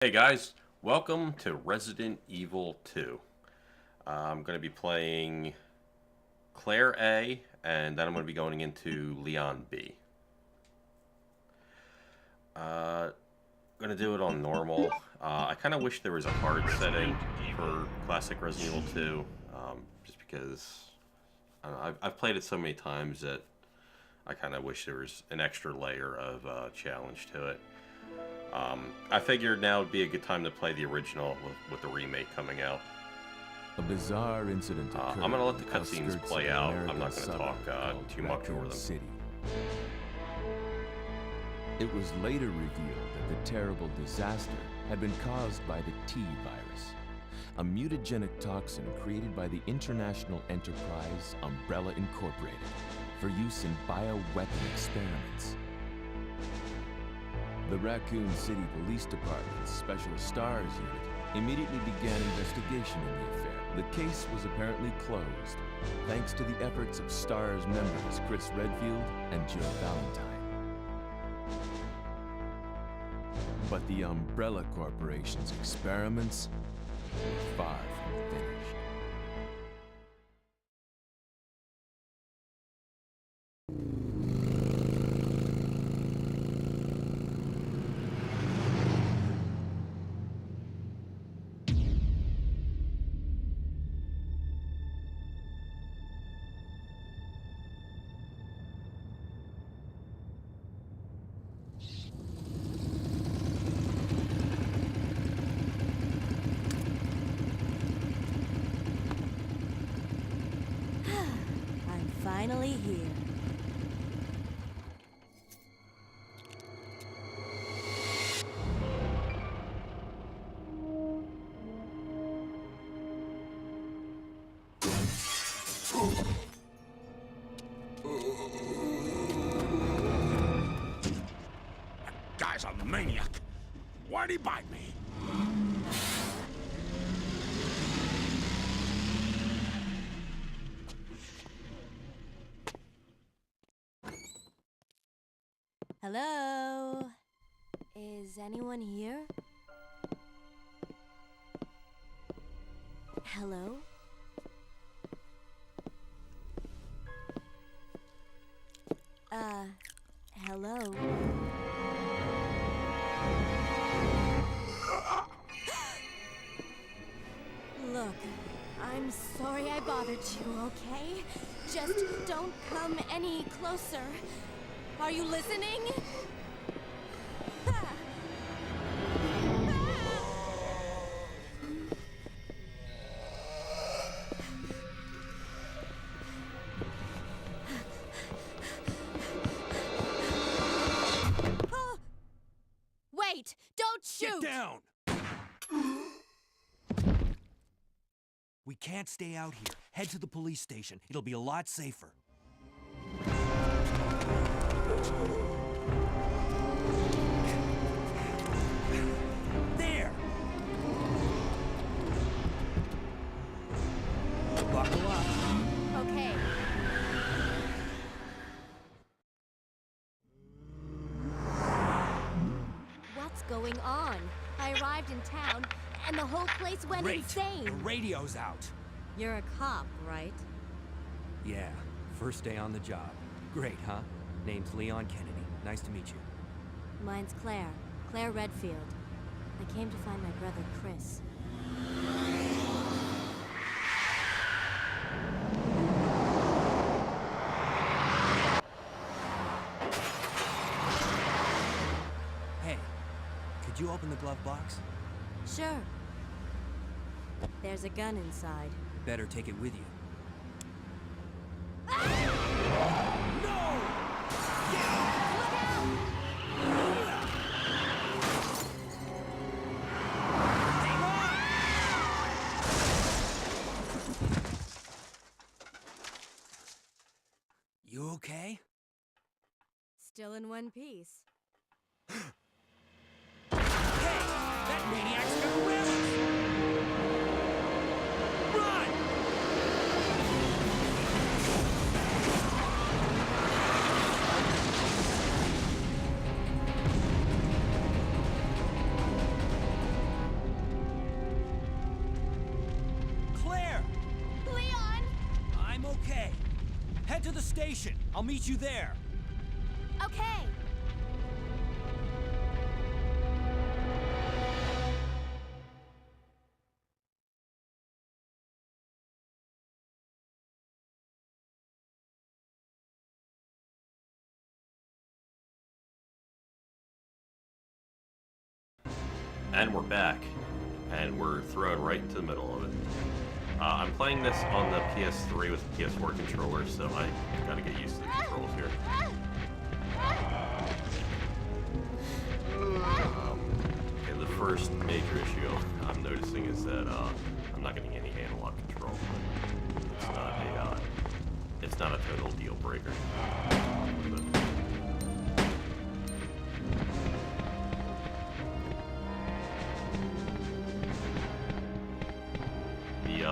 Hey guys, welcome to Resident Evil 2. I'm going to be playing Claire A, and then I'm going to be going into Leon B. I'm going to do it on normal. I kind of wish there was a hard setting for classic Resident Evil 2, just because I've played it so many times that I kind of wish there was an extra layer of challenge to it. I figured now would be a good time to play the original with the remake coming out. A bizarre incident occurred. I'm gonna let the cutscenes play out. I'm not gonna talk too much over them. City. It was later revealed that the terrible disaster had been caused by the T virus, a mutagenic toxin created by the international enterprise Umbrella Incorporated for use in bioweapon experiments. The Raccoon City Police Department's Special Stars Unit immediately began investigation in the affair. The case was apparently closed, thanks to the efforts of STARS members Chris Redfield and Jill Valentine. But the Umbrella Corporation's experiments were far from finished. Finally here. That guy's a maniac. Why'd he bite me? Hello? Is anyone here? Hello? Hello? Look, I'm sorry I bothered you, okay? Just don't come any closer. Are you listening? Wait! Don't shoot! Get down! We can't stay out here. Head to the police station. It'll be a lot safer. There! Buckle up. Okay. What's going on? I arrived in town, and the whole place went Great. insane. The radio's out. You're a cop, right? Yeah, first day on the job. Great, huh? Name's Leon Kennedy. Nice to meet you. Mine's Claire. Claire Redfield. I came to find my brother, Chris. Hey, could you open the glove box? Sure. There's a gun inside. Better take it with you. You okay? Still in one piece. Hey! That maniac's gonna ram us! Run! to the station. I'll meet you there. Okay. And we're back, and we're thrown right into the middle of it. I'm playing this on the PS3 with the PS4 controller, so I gotta get used to the controls here. Okay, the first major issue I'm noticing is that I'm not getting any analog control. It's not a total deal breaker.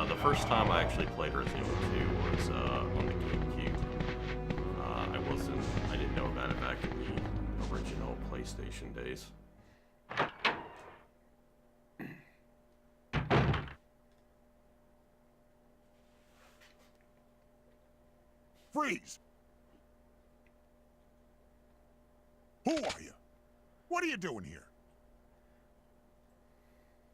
The first time I actually played Resident Evil 2 was on the GameCube. I didn't know about it back in the original PlayStation days. Freeze! Who are you? What are you doing here?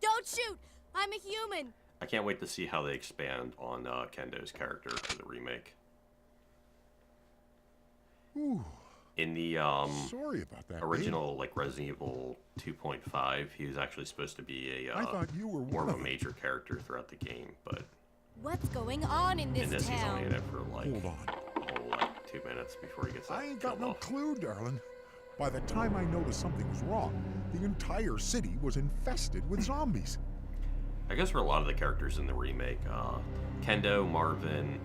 Don't shoot! I'm a human! I can't wait to see how they expand on Kendo's character for the remake. Ooh, In the sorry about that. original, like Resident Evil 2.5, he was actually supposed to be I thought you were more one of a of them. major character throughout the game, but What's going on in this in this he's only in town? it for like Hold on. a whole like 2 minutes before he gets I ain't got killed no off. clue, darling. By the time I noticed something was wrong, the entire city was infested with zombies. I guess for a lot of the characters in the remake, Kendo, Marvin,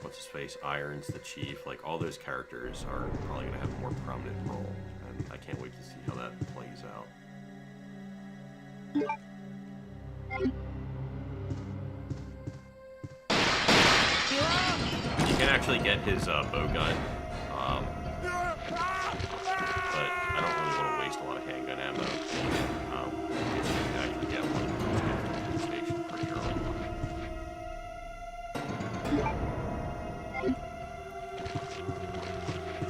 what's his face, Irons, the Chief, like all those characters are probably going to have a more prominent role, and I can't wait to see how that plays out. You can actually get his bow gun, but I don't really want to waste a lot of handgun ammo. You can actually get one from the station pretty early.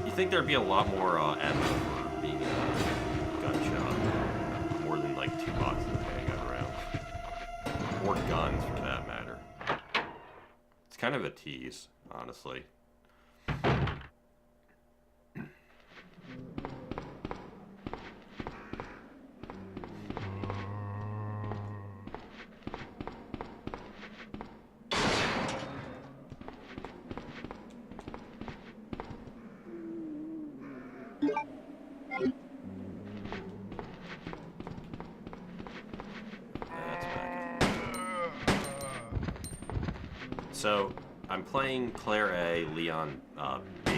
You think there'd be a lot more ammo for being a gunshot, more than like 2 boxes of handgun rounds, or guns for that matter. It's kind of a tease, honestly. That's back. So, I'm playing Claire A, Leon B,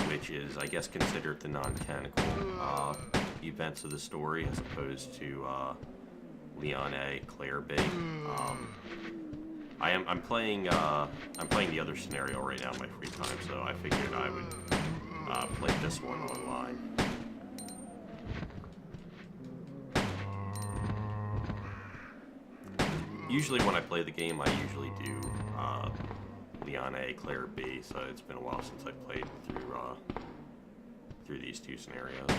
which is, I guess, considered the non-canonical events of the story, as opposed to Leon A, Claire B. I'm playing the other scenario right now in my free time, so I figured I would play this one online. Usually when I play the game, I usually do Leon A, Claire B, so it's been a while since I played through these two scenarios.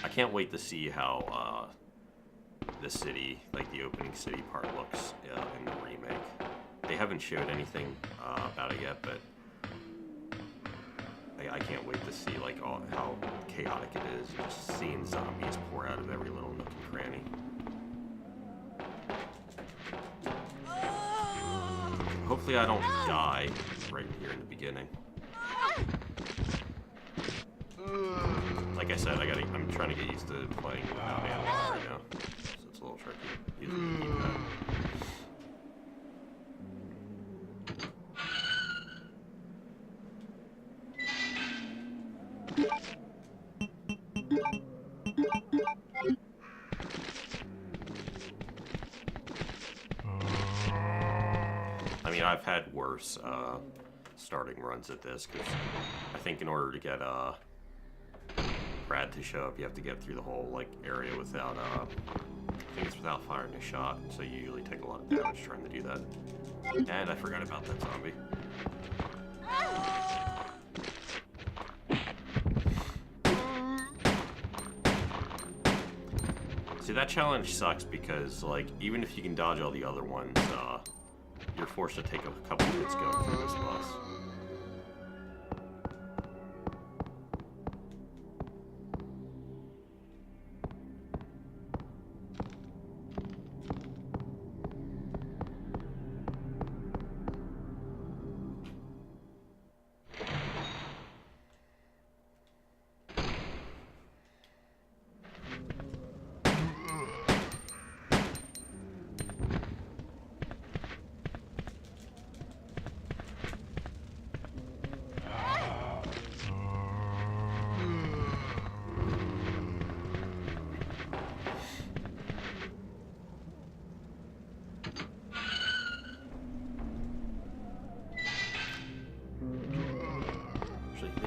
I can't wait to see how the city, like the opening city part, looks in the remake. They haven't showed anything about it yet, but I can't wait to see like how chaotic it is, just seeing zombies pour out of every little nook and cranny. Hopefully I don't die right here in the beginning. Like I said, I'm trying to get used to playing without ammo right now, so it's a little tricky. Using the D-pad. I mean, I've had worse starting runs at this, because I think in order to get Brad to show up, you have to get through the whole like area without I think it's without firing a shot, so you usually take a lot of damage trying to do that. And I forgot about that zombie. See, that challenge sucks because, like, even if you can dodge all the other ones, you're forced to take a couple hits going through this boss.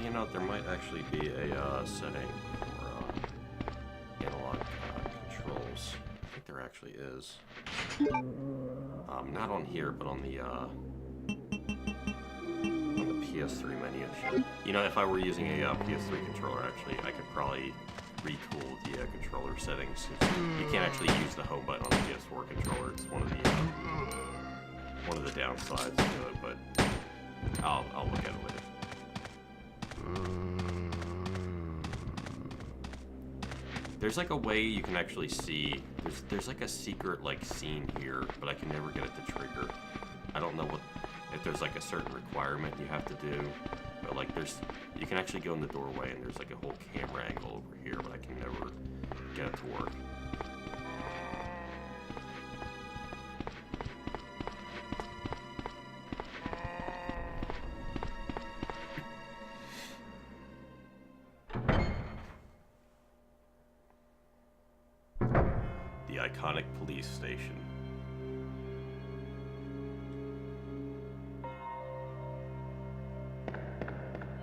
You know, there might actually be a setting for analog controls. I think there actually is. Not on here, but on the PS3 menu. You know, if I were using a PS3 controller, actually, I could probably retool the controller settings. You can't actually use the home button on the PS4 controller. It's one of the downsides to it, but I'll look at it later. There's like a way you can actually see. There's like a secret like scene here, but I can never get it to trigger. I don't know if there's like a certain requirement you have to do, but like you can actually go in the doorway and there's like a whole camera angle over here, but I can never get it to work. The iconic police station.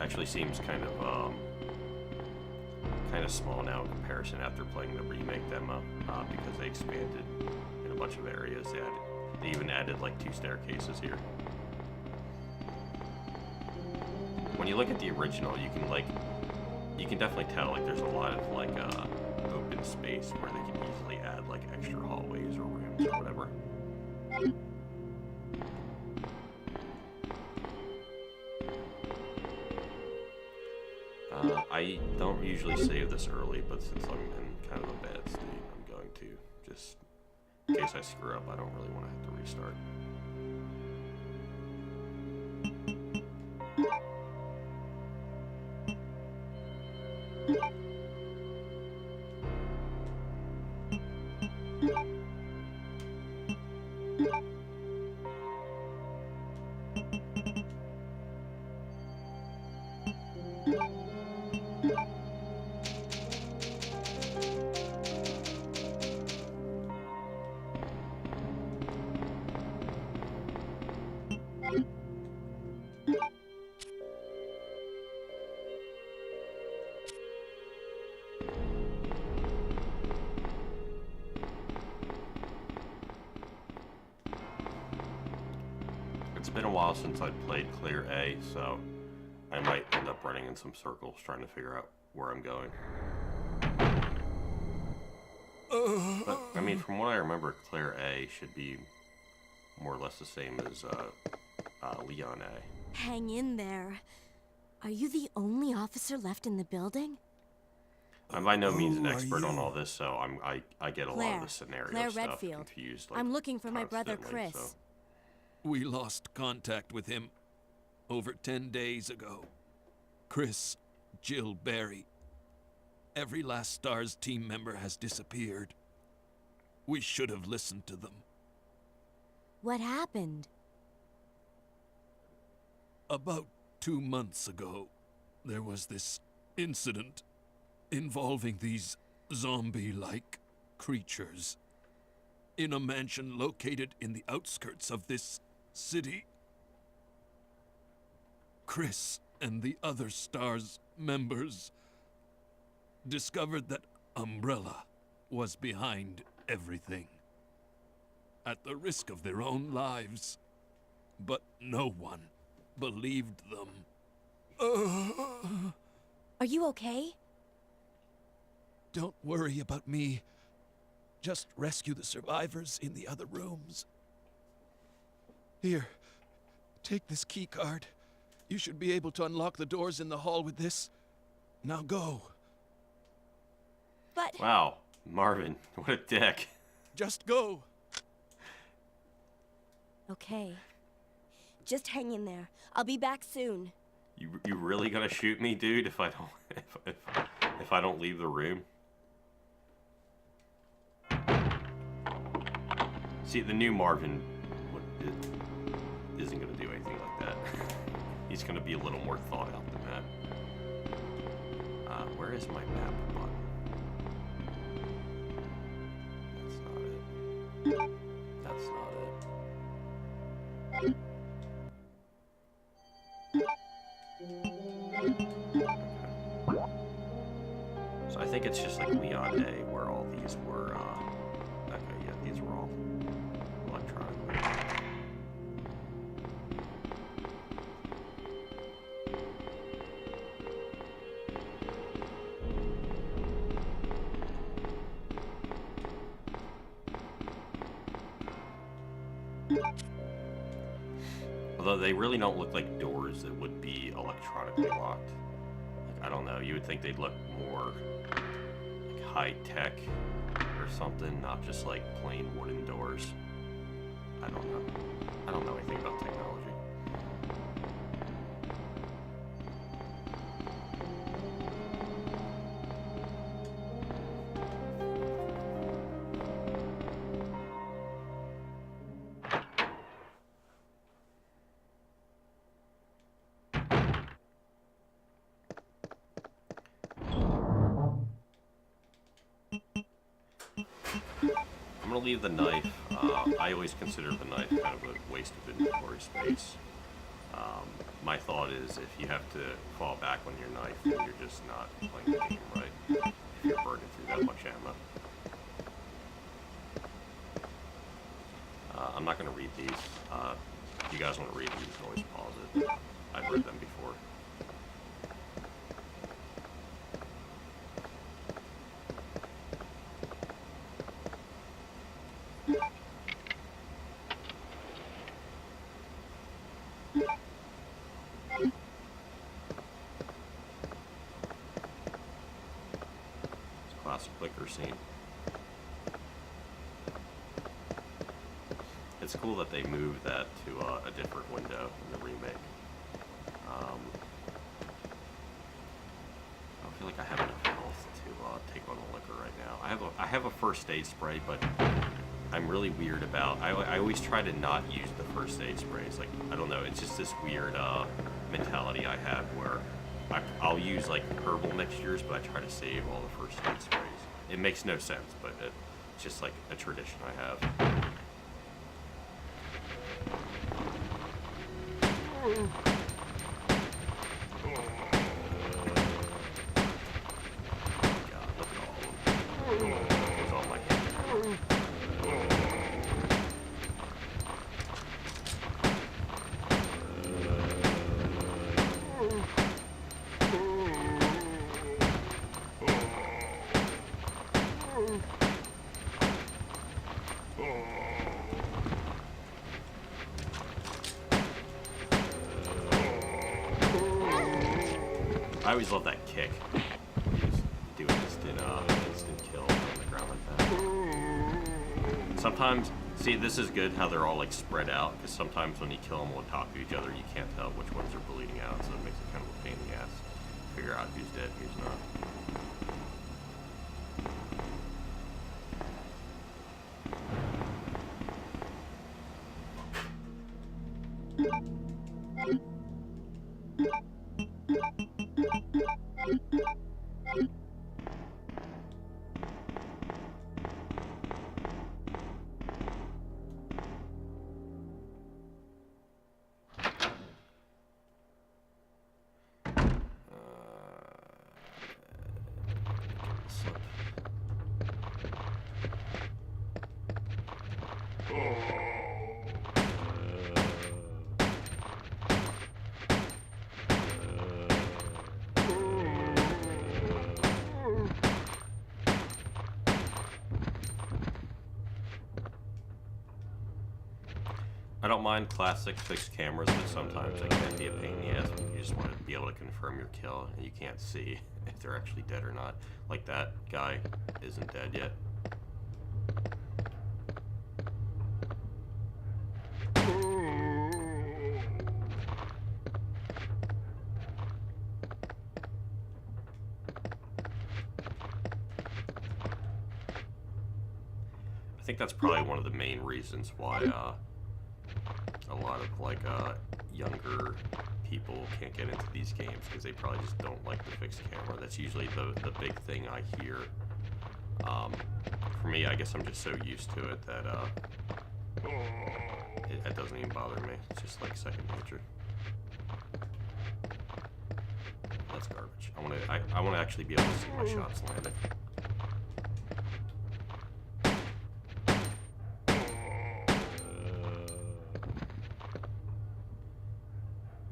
Actually seems kind of small now in comparison after playing the remake demo, because they expanded in a bunch of areas. They even added like 2 staircases here. When you look at the original, you can definitely tell like there's a lot of like open space where they can easily add like extra hallways or rooms or whatever. I don't usually save this early, but since I'm in kind of a bad state, I'm going to, just in case I screw up. I don't really want to have to restart. It's been a while since I played Clear A, so I might end up running in some circles trying to figure out where I'm going. But, I mean, from what I remember, Clear A should be more or less the same as Leon A. Hang in there. Are you the only officer left in the building? I'm by no means an expert on all this, so I get a lot of the scenario Claire stuff Redfield. confused. Like, I'm looking for my brother constantly, Chris. so. We lost contact with him over 10 days ago. Chris, Jill Barry. Every Last Stars team member has disappeared. We should have listened to them. What happened? About 2 months ago, there was this incident involving these zombie-like creatures in a mansion located in the outskirts of this city. Chris and the other STARS members discovered that Umbrella was behind everything, at the risk of their own lives. But no one believed them. Are you okay? Don't worry about me. Just rescue the survivors in the other rooms. Here, take this key card. You should be able to unlock the doors in the hall with this. Now go. But Wow, Marvin, what a dick. Just go. okay. Just hang in there. I'll be back soon. You really gonna shoot me, dude? If I don't if I don't leave the room? See, the new Marvin isn't gonna do anything like that. He's gonna be a little more thought out than that. Where is my map button? That's not it. That's not it. So I think it's just like Leon Day, where all these were, okay, yeah, these were all electronically. Although they really don't look like doors that would be electronically locked. Like, I don't know, you would think they'd look more like high-tech or something, not just like plain wooden doors. I don't know. I don't know anything about technology. I'm gonna leave the knife. I always consider the knife kind of a waste of inventory space. My thought is if you have to fall back on your knife, then you're just not playing the game right. If you're burning through that much ammo. I'm not gonna read these. If you guys want to read them, you can always pause it. I've read them before. Classic liquor scene. It's cool that they moved that to a different window in the remake. I don't feel like I have enough health to take on the liquor right now. I have a first aid spray, but I'm really weird about. I always try to not use the first aid sprays. Like, I don't know. It's just this weird mentality I have where I'll use like herbal mixtures, but I try to save all the first aid sprays. It makes no sense, but it's just like a tradition I have. God, look at all of them. There's all my hand. I always love that kick. Just do an instant kill on the ground like that. Sometimes, see, this is good how they're all like spread out, because sometimes when you kill them on top of each other, you can't tell which ones are bleeding out, so it makes it kind of a pain in the ass. Figure out who's dead, who's not. I don't mind classic fixed cameras, but sometimes it can be a pain in the ass when you just want to be able to confirm your kill and you can't see if they're actually dead or not. Like that guy isn't dead yet. I think that's probably one of the main reasons why a lot of like younger people can't get into these games, because they probably just don't like the fixed camera. That's usually the big thing I hear. For me, I guess I'm just so used to it that it doesn't even bother me. It's just like second nature. That's garbage. I want to actually be able to see my shots landing.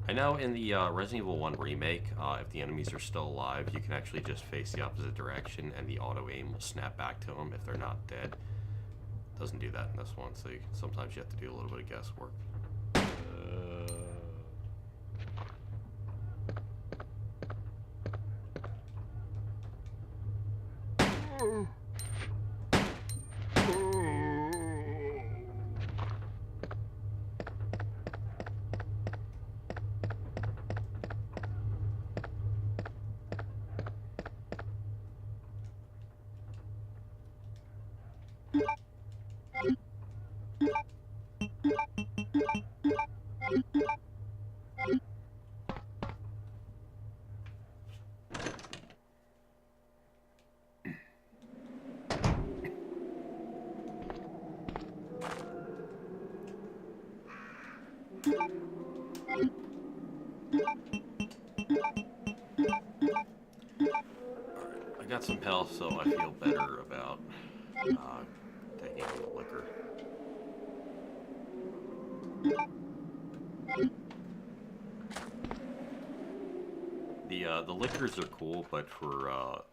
I know in the Resident Evil 1 remake, if the enemies are still alive, you can actually just face the opposite direction and the auto-aim will snap back to them if they're not dead. Doesn't do that in this one, so sometimes you have to do a little bit of guesswork. I got some health, so I feel better about taking the liquor. The liquors are cool, but for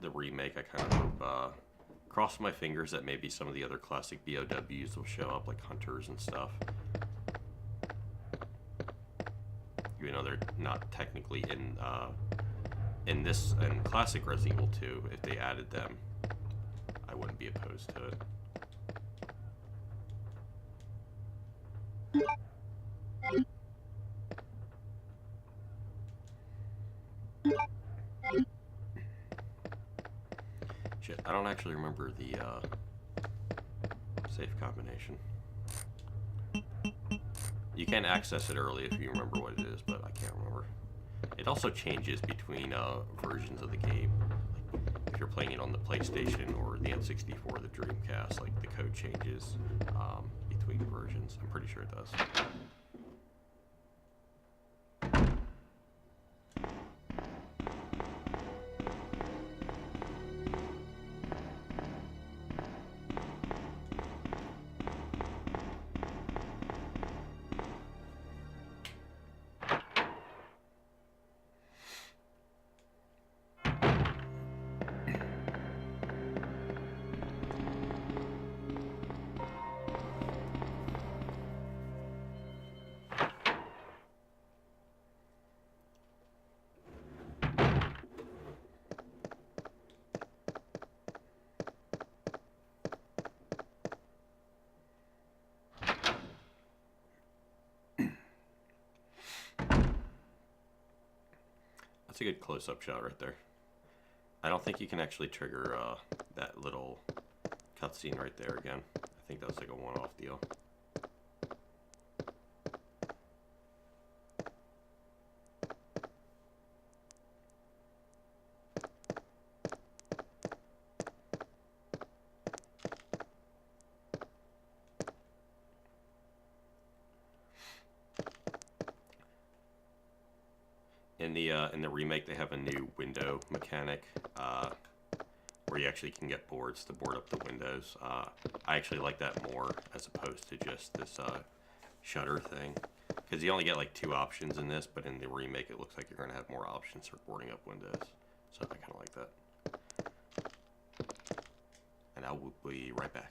the remake, I kind of hope, cross my fingers that maybe some of the other classic BOWs will show up, like hunters and stuff. Even though they're not technically in this and classic Resident Evil 2, if they added them, I wouldn't be opposed to it. Shit, I don't actually remember the safe combination. You can access it early if you remember what it is, but I can't remember. It also changes between versions of the game. Like, if you're playing it on the PlayStation or the N64 or the Dreamcast, like the code changes between versions. I'm pretty sure it does. That's a good close-up shot right there. I don't think you can actually trigger that little cutscene right there again. I think that was like a one-off deal. In the remake, they have a new window mechanic where where you actually can get boards to board up the windows. I actually like that more as opposed to just this shutter thing, because you only get like 2 options in this, but in the remake it looks like you're going to have more options for boarding up windows. So I kind of like that. And I will be right back.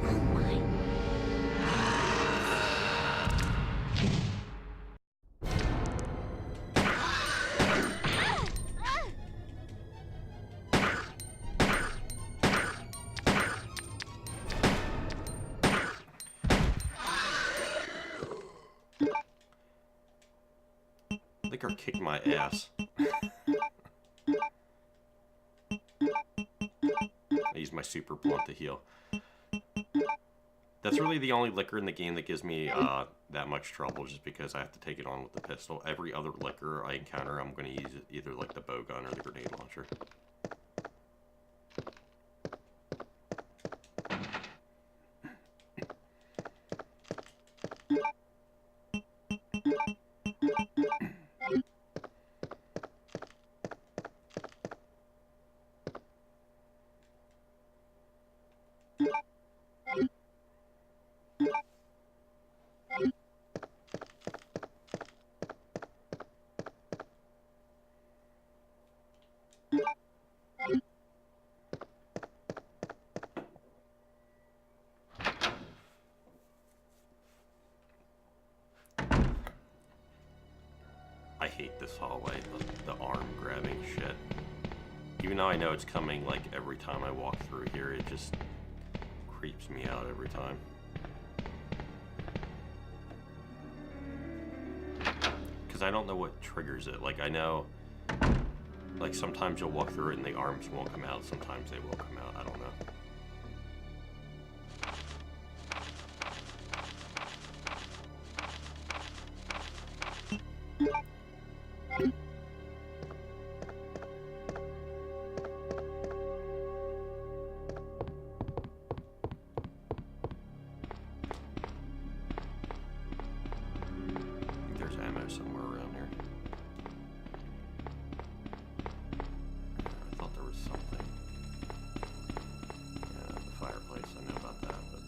Oh my. Licker kicked my ass. I used my super blunt to heal. That's really the only Licker in the game that gives me that much trouble, just because I have to take it on with the pistol. Every other Licker I encounter, I'm going to use either like the bow gun or the grenade launcher. I hate this hallway, the arm grabbing shit. Even though I know it's coming like every time I walk through here, it just creeps me out every time. Because I don't know what triggers it. Like, I know, like, sometimes you'll walk through it and the arms won't come out, sometimes they will come out, I don't know. Somewhere around here. I thought there was something. Yeah, the fireplace, I know about that, but...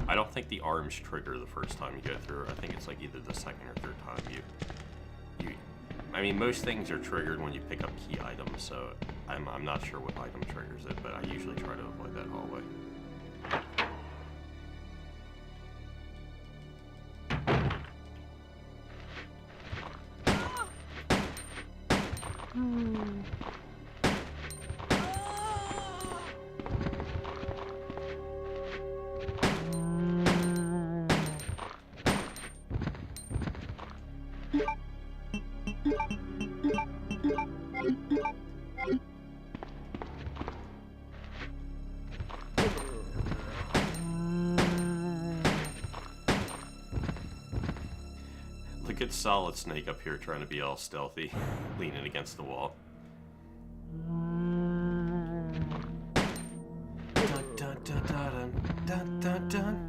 I don't think the arms trigger the first time you go through. I think it's like either the second or third time I mean, most things are triggered when you pick up key items, so I'm not sure what item triggers it, but I usually try to avoid that hallway. Look at Solid Snake up here trying to be all stealthy, leaning against the wall. Dun, dun, dun, dun, dun, dun, dun.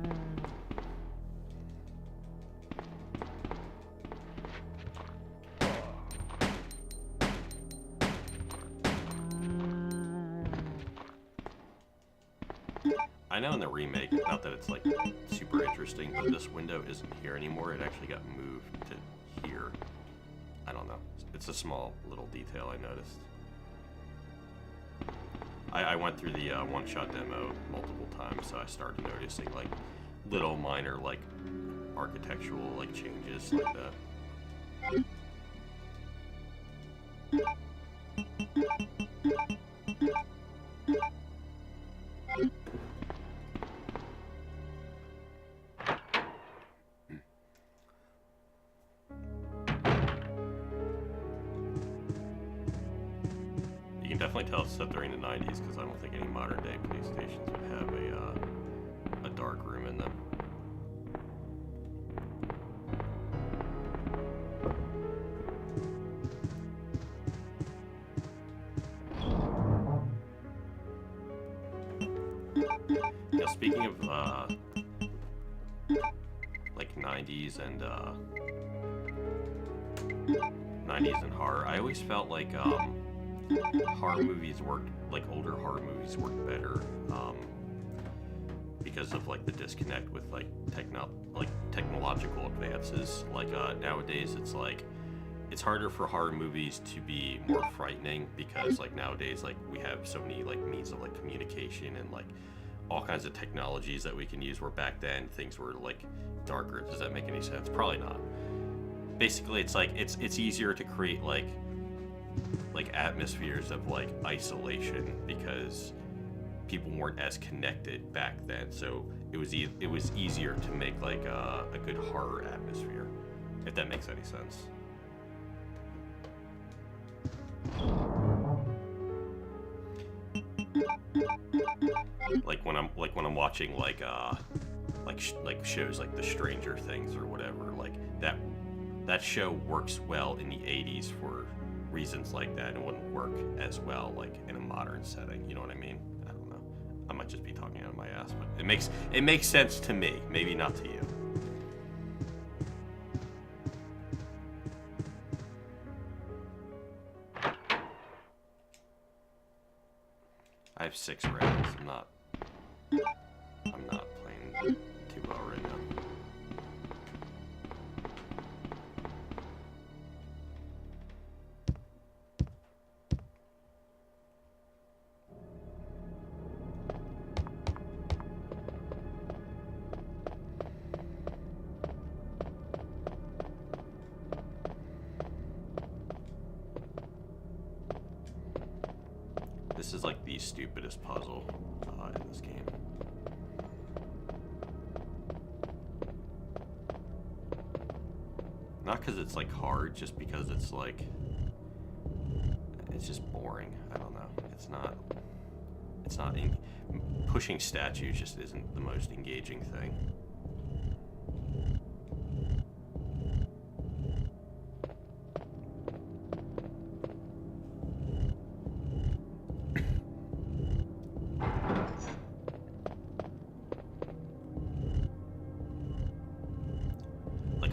I know in the remake, not that it's like super interesting, but this window isn't here anymore. It actually got moved to here. I don't know. It's a small little detail I noticed. I went through the one-shot demo multiple times, so I started noticing like little minor like architectural like changes like that. You can definitely tell it's set during the 90s because I don't think any modern day police stations would have a dark room in them. Now, speaking of like 90s and 90s and horror, I always felt like horror movies worked, like older horror movies worked better because of like the disconnect with like technological advances. Like nowadays it's like it's harder for horror movies to be more frightening because like nowadays like we have so many like means of like communication and like all kinds of technologies that we can use, where back then things were like darker. Does that make any sense? Probably not. Basically it's like it's easier to create like atmospheres of like isolation because people weren't as connected back then, so it was easier to make like a good horror atmosphere, if that makes any sense. Like when I'm watching like shows like The Stranger Things or whatever, like that show works well in the 80s for reasons like that. It wouldn't work as well like in a modern setting, you know what I mean? I don't know. I might just be talking out of my ass, but it makes sense to me, maybe not to you. I have 6 rounds. I'm not playing too well right now. This is like the stupidest puzzle in this game. Not because it's like hard, just because it's like it's just boring. I don't know. It's not pushing statues just isn't the most engaging thing.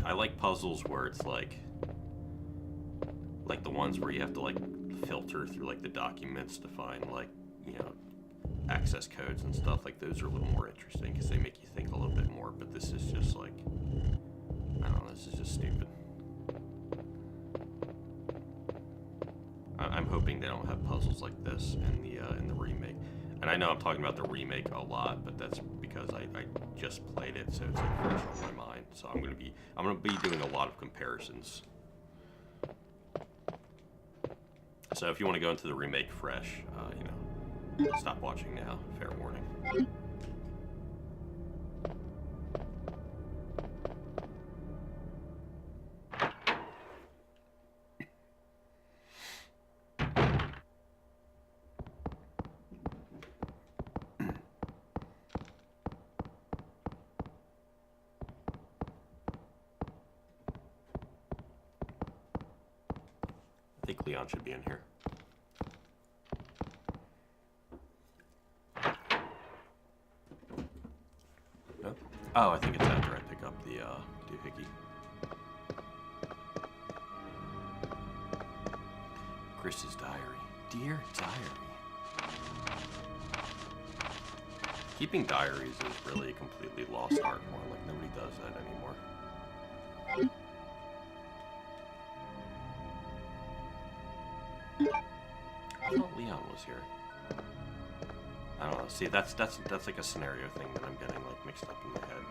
I like puzzles where it's like the ones where you have to like filter through like the documents to find like, you know, access codes and stuff. Like those are a little more interesting because they make you think a little bit more, but this is just like, I don't know, this is just stupid. I'm hoping they don't have puzzles like this in the remake. And I know I'm talking about the remake a lot, but that's because I just played it, so it's like fresh on my mind. So I'm gonna be doing a lot of comparisons. So if you want to go into the remake fresh, you know, stop watching now. Fair warning. I think Leon should be in here. No? Oh, I think it's after I pick up the doohickey. Chris's diary. Dear diary. Keeping diaries is really a completely lost art form. Like, nobody does that anymore. I thought Leon was here. I don't know. See, that's like a scenario thing that I'm getting like mixed up in my head.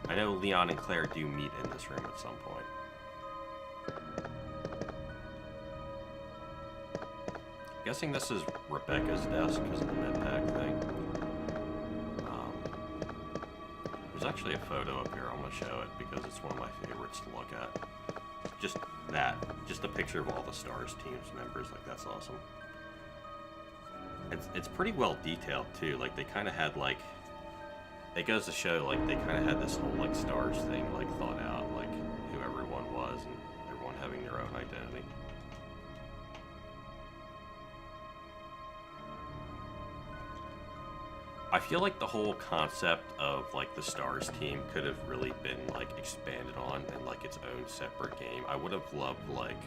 I know Leon and Claire do meet in this room at some point. guessing this is Rebecca's desk because of the med-pack thing. There's actually a photo up here. I'm going to show it because it's one of my favorites to look at. Just that. Just a picture of all the STARS team's members. Like, that's awesome. It's pretty well detailed, too. Like, they kind of had, like... It goes to show, like, they kind of had this whole, like, STARS thing, like, thought out. Like, who everyone was and everyone having their own identity. I feel like the whole concept of, like, the STARS team could have really been, like, expanded on in, like, its own separate game. I would have loved, like...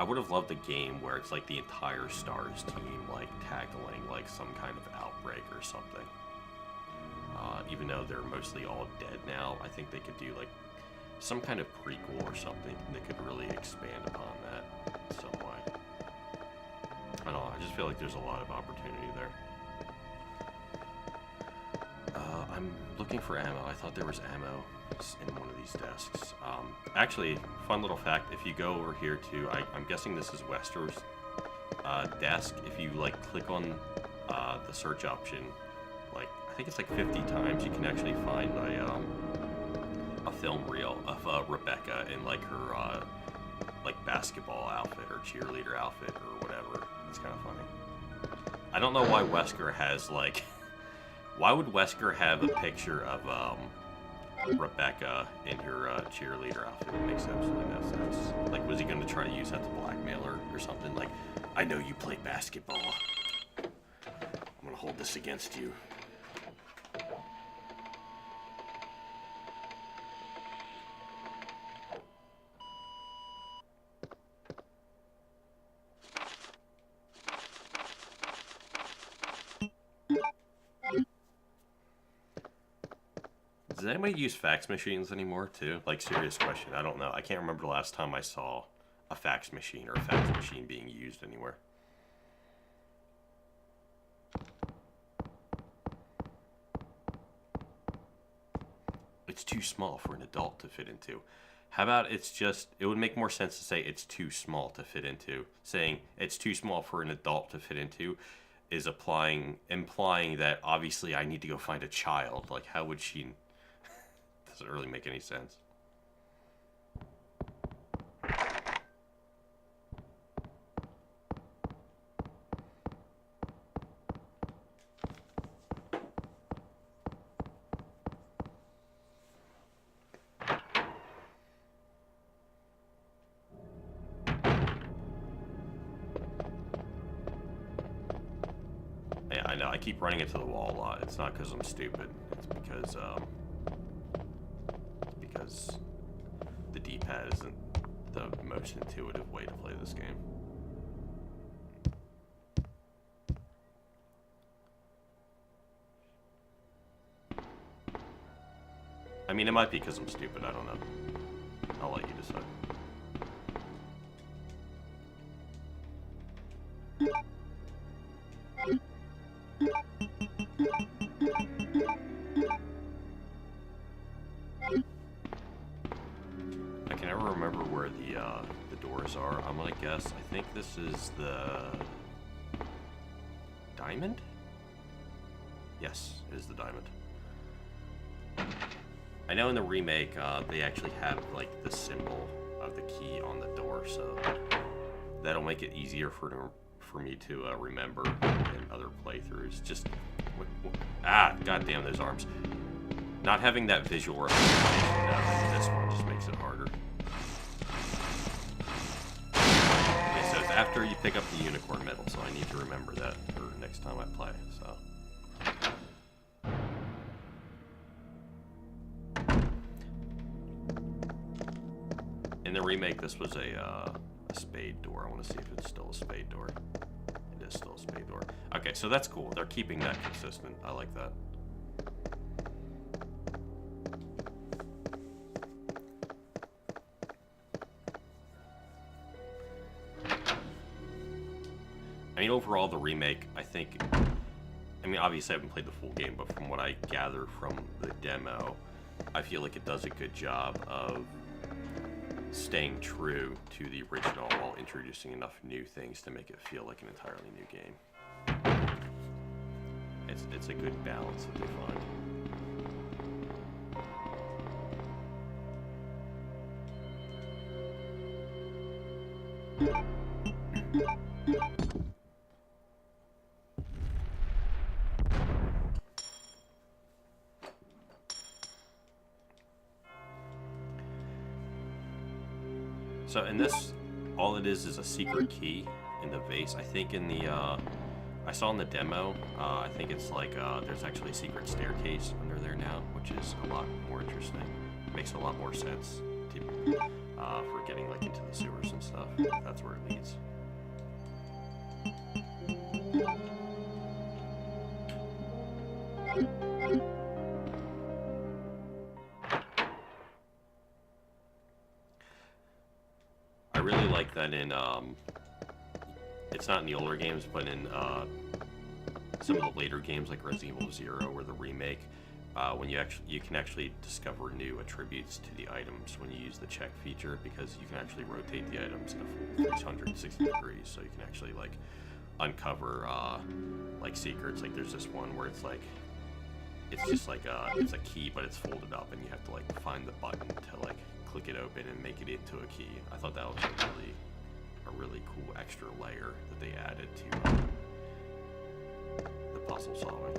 I would have loved a game where it's, like, the entire STARS team, like, tackling, like, some kind of outbreak or something. Even though they're mostly all dead now, I think they could do, like, some kind of prequel or something that could really expand upon that in some way. I don't know, I just feel like there's a lot of opportunity there. I'm looking for ammo. I thought there was ammo in one of these desks. Actually, fun little fact, if you go over here to, I'm guessing this is Wesker's desk, if you, like, click on the search option, like, I think it's like 50 times, you can actually find a film reel of Rebecca in, like, her, like, basketball outfit or cheerleader outfit or whatever. It's kind of funny. I don't know why Wesker has, like... Why would Wesker have a picture of Rebecca in her cheerleader outfit? It makes absolutely no sense. Like, was he going to try to use that to blackmail her or something? Like, I know you play basketball. I'm going to hold this against you. Does anybody use fax machines anymore, too? Like, serious question. I don't know. I can't remember the last time I saw a fax machine or a fax machine being used anywhere. It's too small for an adult to fit into. How about it's just... It would make more sense to say it's too small to fit into. Saying it's too small for an adult to fit into is implying that, obviously, I need to go find a child. Like, how would she... Doesn't really make any sense. Yeah, I know. I keep running into the wall a lot. It's not because I'm stupid. It's because the D-pad isn't the most intuitive way to play this game. I mean, it might be because I'm stupid, I don't know. I'll let you decide. I can never remember where the doors are. I'm gonna guess. I think this is the diamond? Yes, it is the diamond. I know in the remake, they actually have, like, the symbol of the key on the door, so that'll make it easier for me to remember in other playthroughs. Just... goddamn those arms. Not having that visual representation of this one just makes it harder. Okay, so it's after you pick up the unicorn medal, so I need to remember that for next time I play, so... In the remake, this was a spade door. I want to see if it's still a spade door. It is still a spade door. Okay, so that's cool. They're keeping that consistent. I like that. I mean, overall, the remake, I think... I mean, obviously, I haven't played the full game, but from what I gather from the demo, I feel like it does a good job of staying true to the original while introducing enough new things to make it feel like an entirely new game. It's a good balance that they find. So in this, all it is a secret key in the vase. I think in the, I saw in the demo, I think it's like, there's actually a secret staircase under there now, which is a lot more interesting. Makes a lot more sense to, for getting like into the sewers and stuff. That's where it leads. I really like that in, it's not in the older games, but in some of the later games like Resident Evil 0 or the remake, when you can actually discover new attributes to the items when you use the check feature, because you can actually rotate the items in a full 360 degrees, so you can actually like uncover like secrets. Like there's this one where it's like, it's just like it's a key, but it's folded up, and you have to like find the button to like click it open and make it into a key. I thought that was a really cool extra layer that they added to the puzzle solving.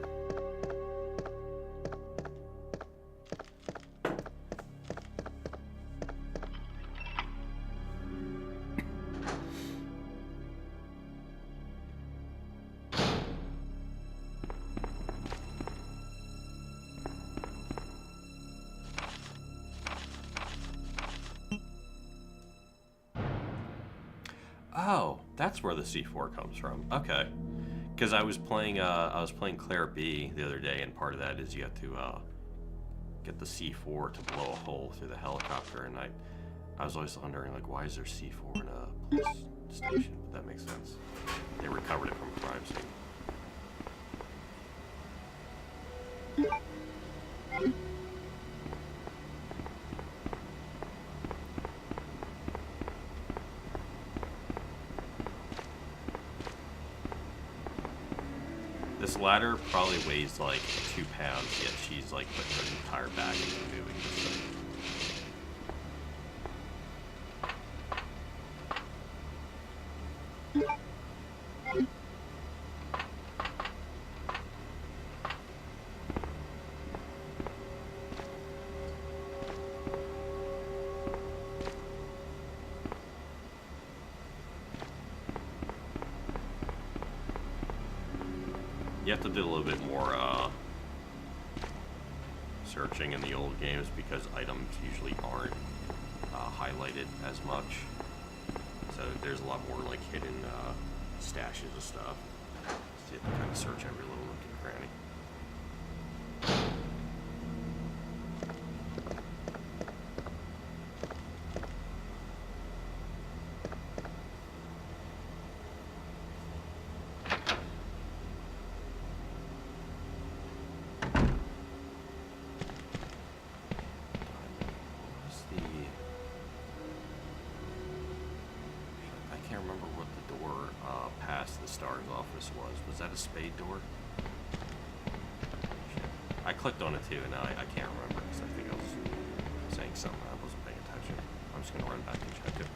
Oh, that's where the C4 comes from. Okay, because I was playing Claire B the other day, and part of that is you have to get the C4 to blow a hole through the helicopter, and I was always wondering like, why is there C4 in a police station? But that makes sense. They recovered it from a crime scene. This ladder probably weighs like 2 pounds, yet she's like putting her entire back into moving this thing. You have to do a little bit more searching in the old games because items usually aren't highlighted as much. So there's a lot more like hidden stashes of stuff. So you have to kind of search every little nook and cranny. Was that a spade door? I clicked on it too, and I can't remember because I think I was saying something I wasn't paying attention. I'm just gonna run back and check it.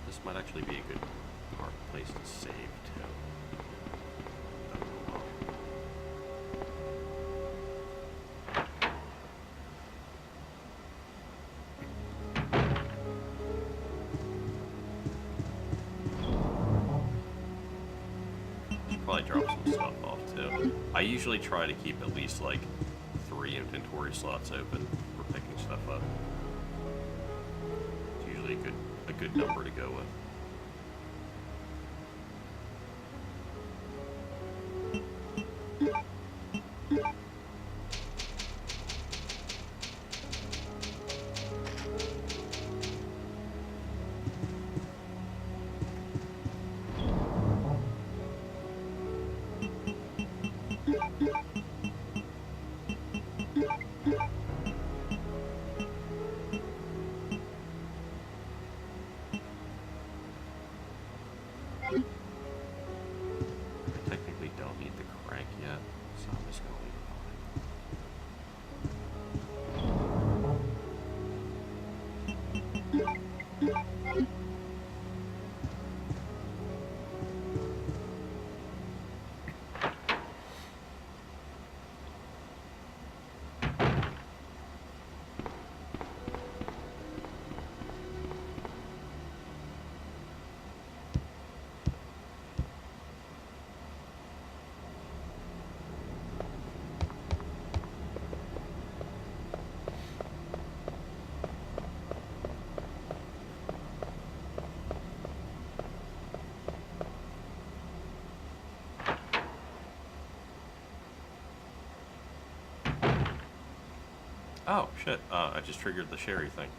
This might actually be a good place to save too. Probably drop some stuff off too. I usually try to keep at least like 3 inventory slots open for picking stuff up. It's usually a good number to go with. Oh, shit. I just triggered the Sherry thing.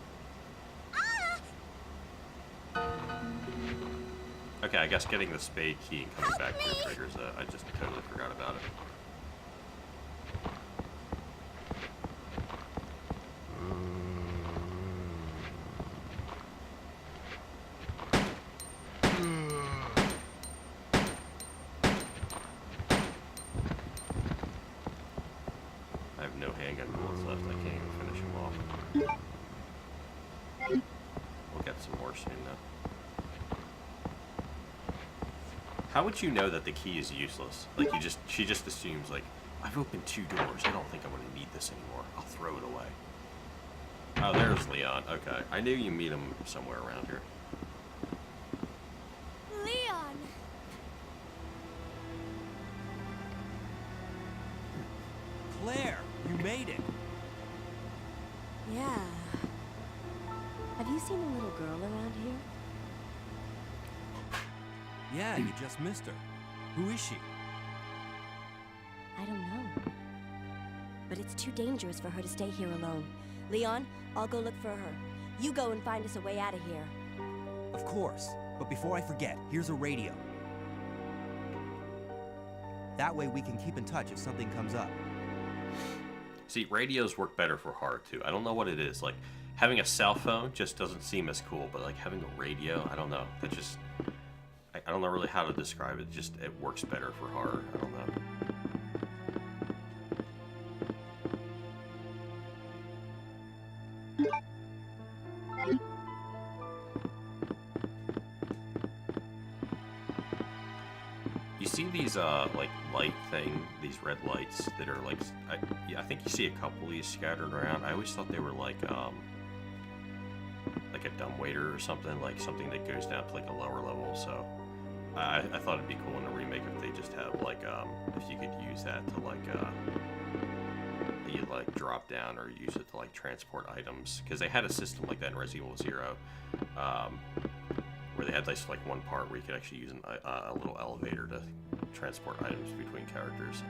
Okay, I guess getting the spade key and coming back here triggers it. I just totally forgot about it. I have no handgun bullets left. I can't even finish them off. We'll get some more soon, though. How would you know that the key is useless? Like, she just assumes, like, I've opened 2 doors. I don't think I'm going to need this anymore. I'll throw it away. Oh, there's Leon. Okay. I knew you meet him somewhere around here. Leon! Claire, you made it. Yeah. Have you seen a little girl around here? Yeah, you just missed her. Who is she? I don't know. But it's too dangerous for her to stay here alone. Leon, I'll go look for her. You go and find us a way out of here. Of course. But before I forget, here's a radio. That way we can keep in touch if something comes up. See, radios work better for horror, too. I don't know what it is. Like, having a cell phone just doesn't seem as cool, but, like, having a radio, I don't know. That just... I don't know really how to describe it. Just, it works better for horror. I don't know. You see these, like, light these red lights that are, like, yeah, I think you see a couple of these scattered around. I always thought they were, like a dumbwaiter or something, like something that goes down to, like, a lower level, so... I thought it'd be cool in a remake if they just have, like, if you could use that to, like, you, like, drop down or use it to, like, transport items. Because they had a system like that in Resident Evil 0, where they had, like, one part where you could actually use a little elevator to transport items between characters.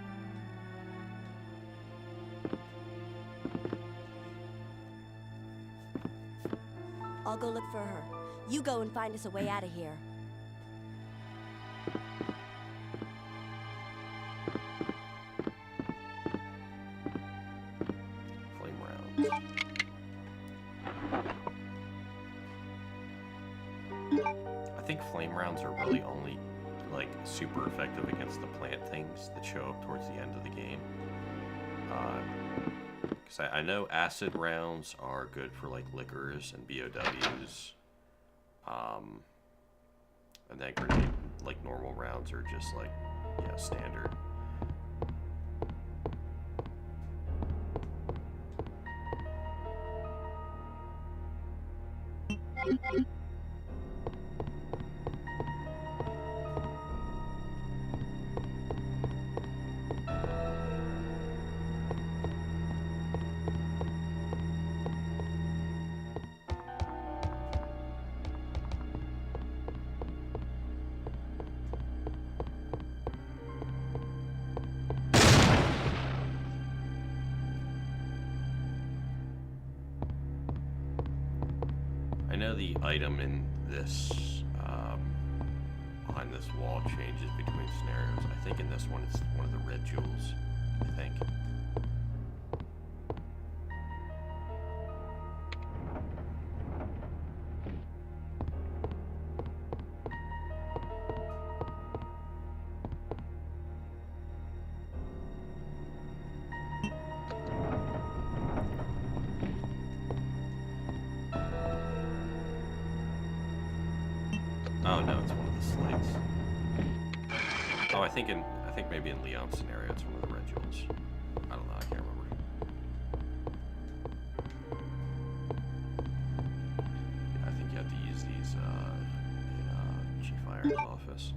I'll go look for her. You go and find us a way out of here. Flame rounds. I think flame rounds are really only, like, super effective against the plant things that show up towards the end of the game. Because I know acid rounds are good for, like, liquors and BOWs. And then grenade, like, normal rounds are just, like, yeah, standard. I know the item in this, behind this wall changes between scenarios. I think in this one it's one of the red jewels, I think. Oh no, it's one of the slates. Oh, I think maybe in Leon's scenario it's one of the red jewels. I don't know, I can't remember. Yeah, I think you have to use these in Chief Iron's office.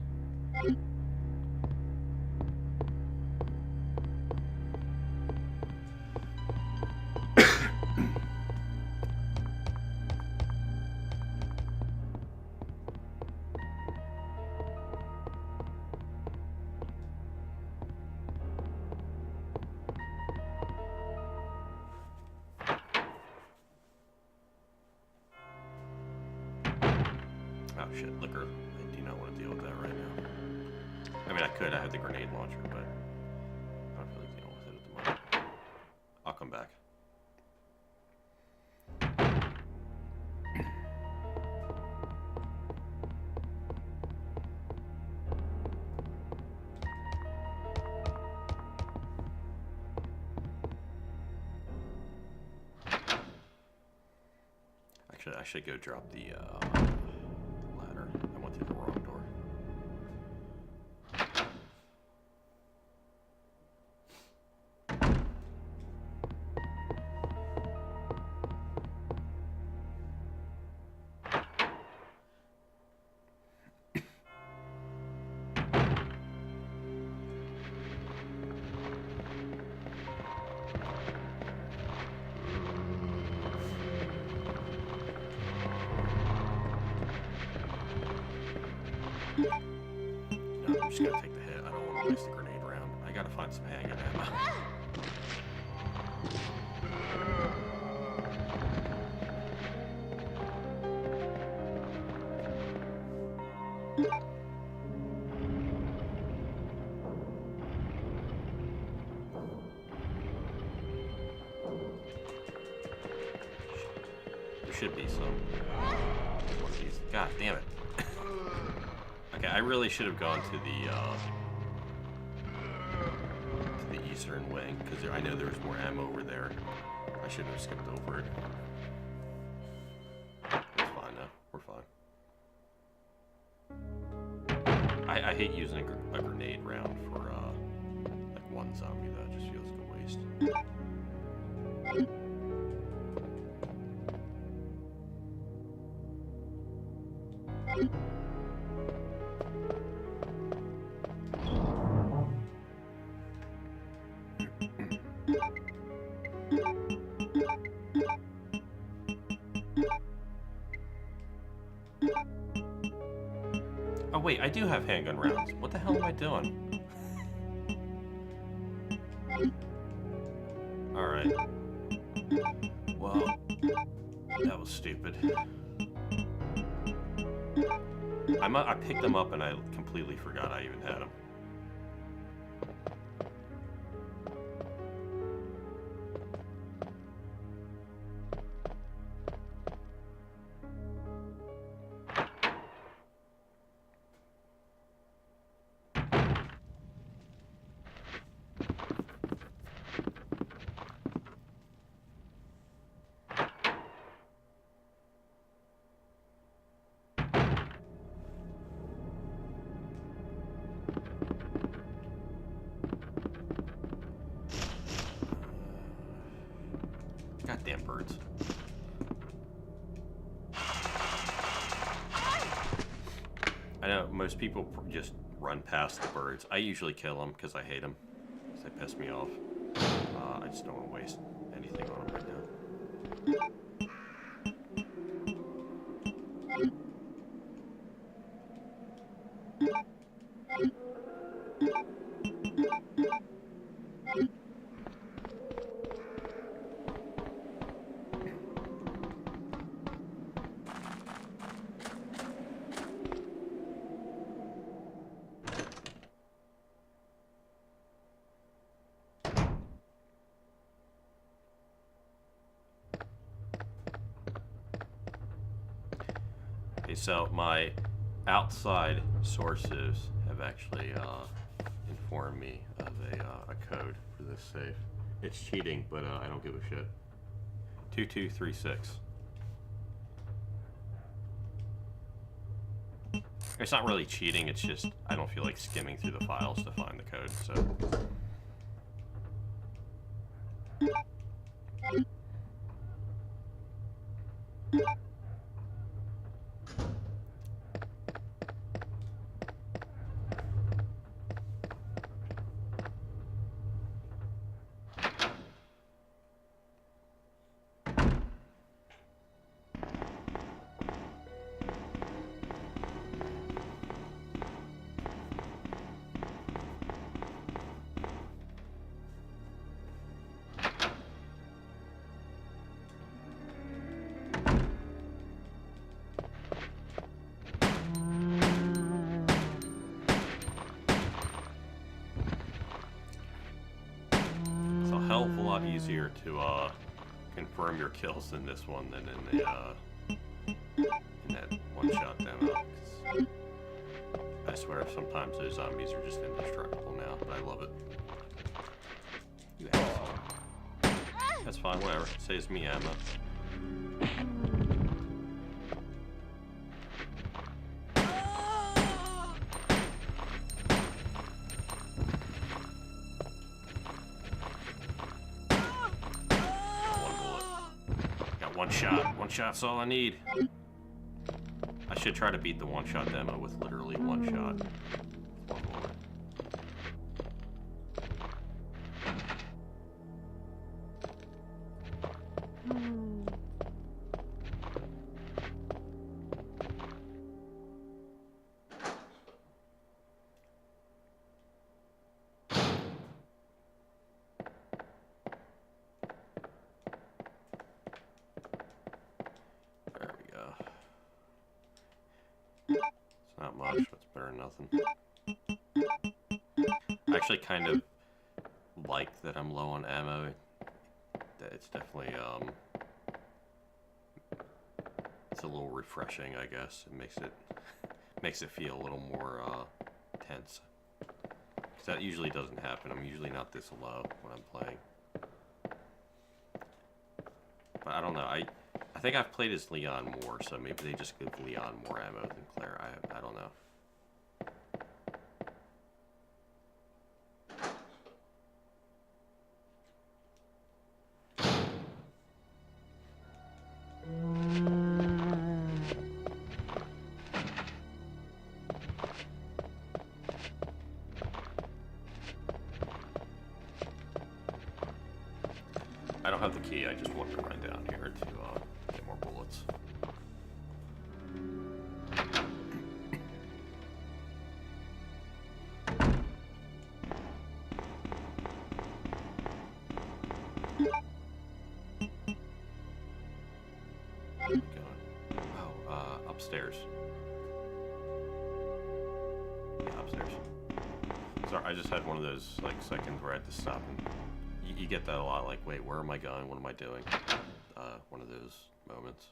Oh shit, liquor. I do not want to deal with that right now. I mean, I could. I have the grenade launcher, but I don't feel like dealing with it at the moment. I'll come back. Actually, I should go drop the ladder. I went through the wrong door. No, I'm just gonna take the hit. I don't want to waste the grenade round. I gotta find some handgun ammo. There should be some. One of these. God damn it. Okay, I really should have gone to the eastern wing, because I know there was more ammo over there. I shouldn't have skipped over it. It's fine now. We're fine. I hate using a grenade round for like one zombie. That just feels like a waste. Oh wait, I do have handgun rounds. What the hell am I doing? Alright. Well, that was stupid. I picked them up and I completely forgot I even had them. Goddamn birds. I know most people just run past the birds. I usually kill them because I hate them. Because they piss me off. I just don't want to waste anything on them right now. So my outside sources have actually informed me of a code for this safe. It's cheating, but I don't give a shit. 2236. It's not really cheating, it's just I don't feel like skimming through the files to find the code, so... hell of a lot easier to confirm your kills in this one than in the in that one-shot demo. 'Cause I swear sometimes those zombies are just indestructible now, but I love it. You asshole. That's fine, whatever. Saves me ammo. One bullet. Got one shot. One shot's all I need. I should try to beat the one-shot demo with literally one shot. One bullet. There we go. It's not much, but it's better than nothing. I actually kind of like that I'm low on ammo. That it's definitely it's a little refreshing, I guess. It makes it feel a little more tense. 'Cause that usually doesn't happen. I'm usually not this low when I'm playing. But I don't know. I think I've played as Leon more, so maybe they just give Leon more ammo than Claire. I don't know. I don't have the key, I just want to run down here to get more bullets. Where are we going? Oh, upstairs. Yeah, upstairs. Sorry, I just had one of those like seconds where I had to stop and you get that a lot, like, wait, where am I going? What am I doing? One of those moments.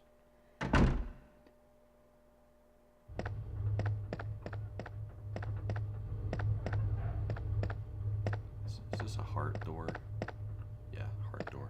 Is this a hard door? Yeah, hard door.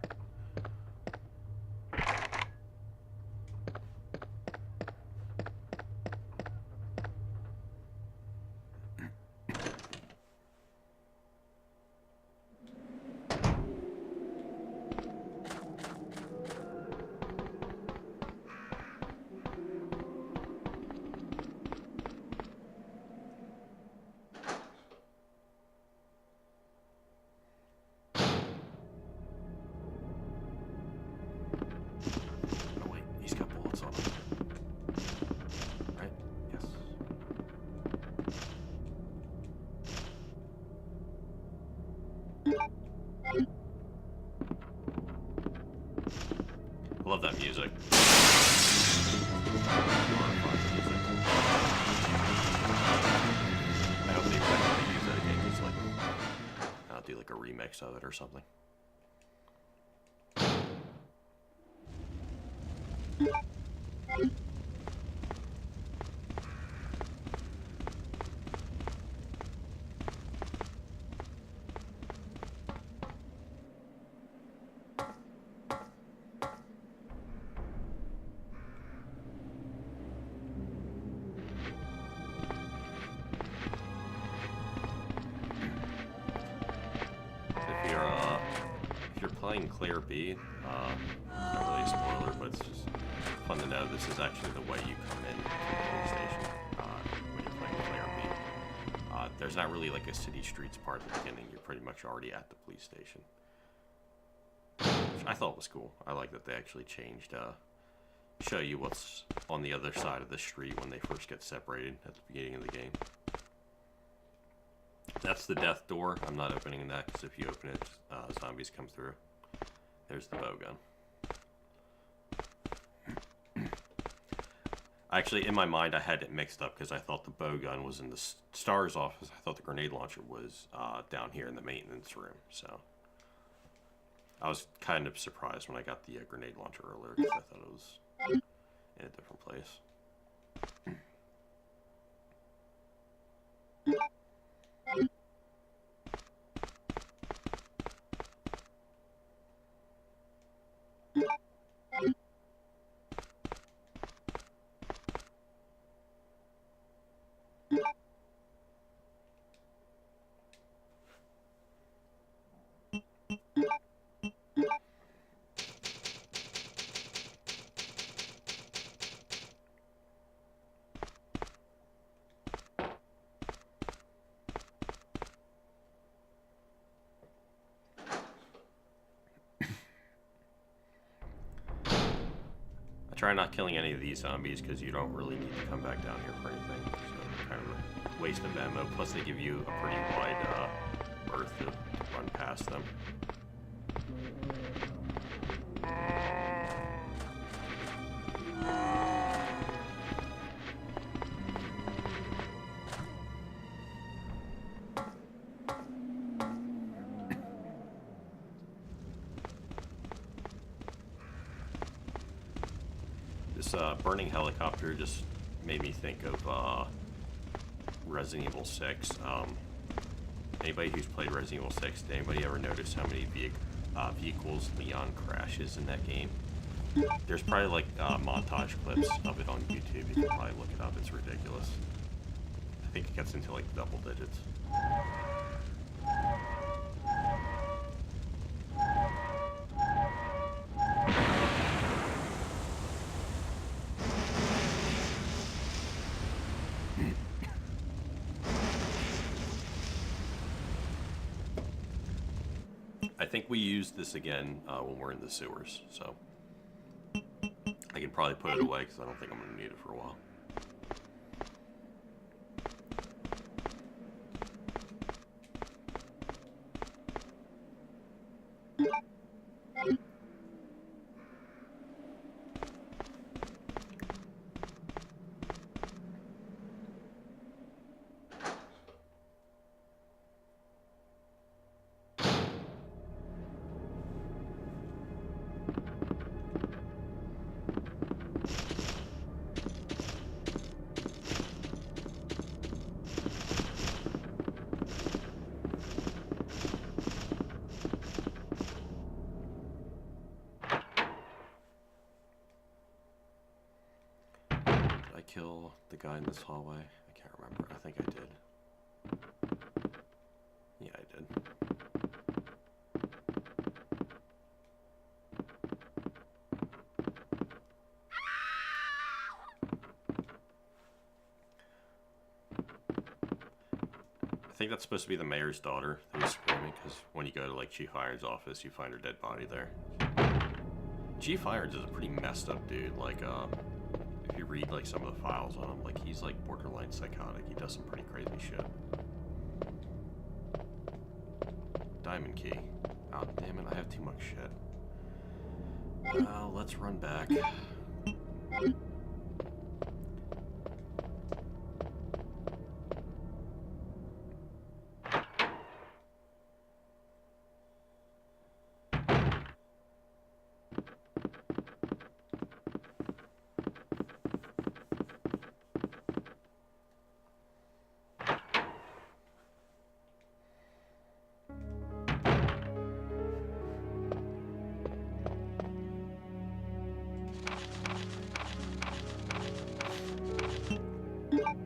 Oh wait, he's got bullets on him. Right? Yes. I love that music. I hope they use that again. Just like, I'll do like a remix of it or something. If you're playing Claire B, not really a spoiler, but it's just fun to know this is actually the way you come in to the police station when you're playing Claire B. There's not really like a city streets part at the beginning. You're pretty much already at the police station, which I thought was cool. I like that they actually changed, show you what's on the other side of the street when they first get separated at the beginning of the game. That's the death door. I'm not opening that because if you open it, zombies come through. There's the bow gun. Actually, in my mind, I had it mixed up because I thought the bow gun was in the STARS office. I thought the grenade launcher was down here in the maintenance room. So I was kind of surprised when I got the grenade launcher earlier because I thought it was in a different place. Try not killing any of these zombies because you don't really need to come back down here for anything. So kind of a waste of ammo. Plus they give you a pretty wide berth to run past them. This burning helicopter just made me think of Resident Evil 6. Anybody who's played Resident Evil 6, did anybody ever notice how many vehicles Leon crashes in that game? There's probably like montage clips of it on YouTube. You can probably look it up. It's ridiculous. I think it gets into like double digits. I think we use this again when we're in the sewers, so I can probably put it away because I don't think I'm going to need it for a while. Kill the guy in this hallway? I can't remember. I think I did. Yeah, I did. I think that's supposed to be the mayor's daughter that was screaming, because when you go to like Chief Irons' office, you find her dead body there. Chief Irons is a pretty messed up dude. Like, if you read like some of the files on him, like he's like borderline psychotic. He does some pretty crazy shit. Diamond key. Oh damn it, I have too much shit. Let's run back.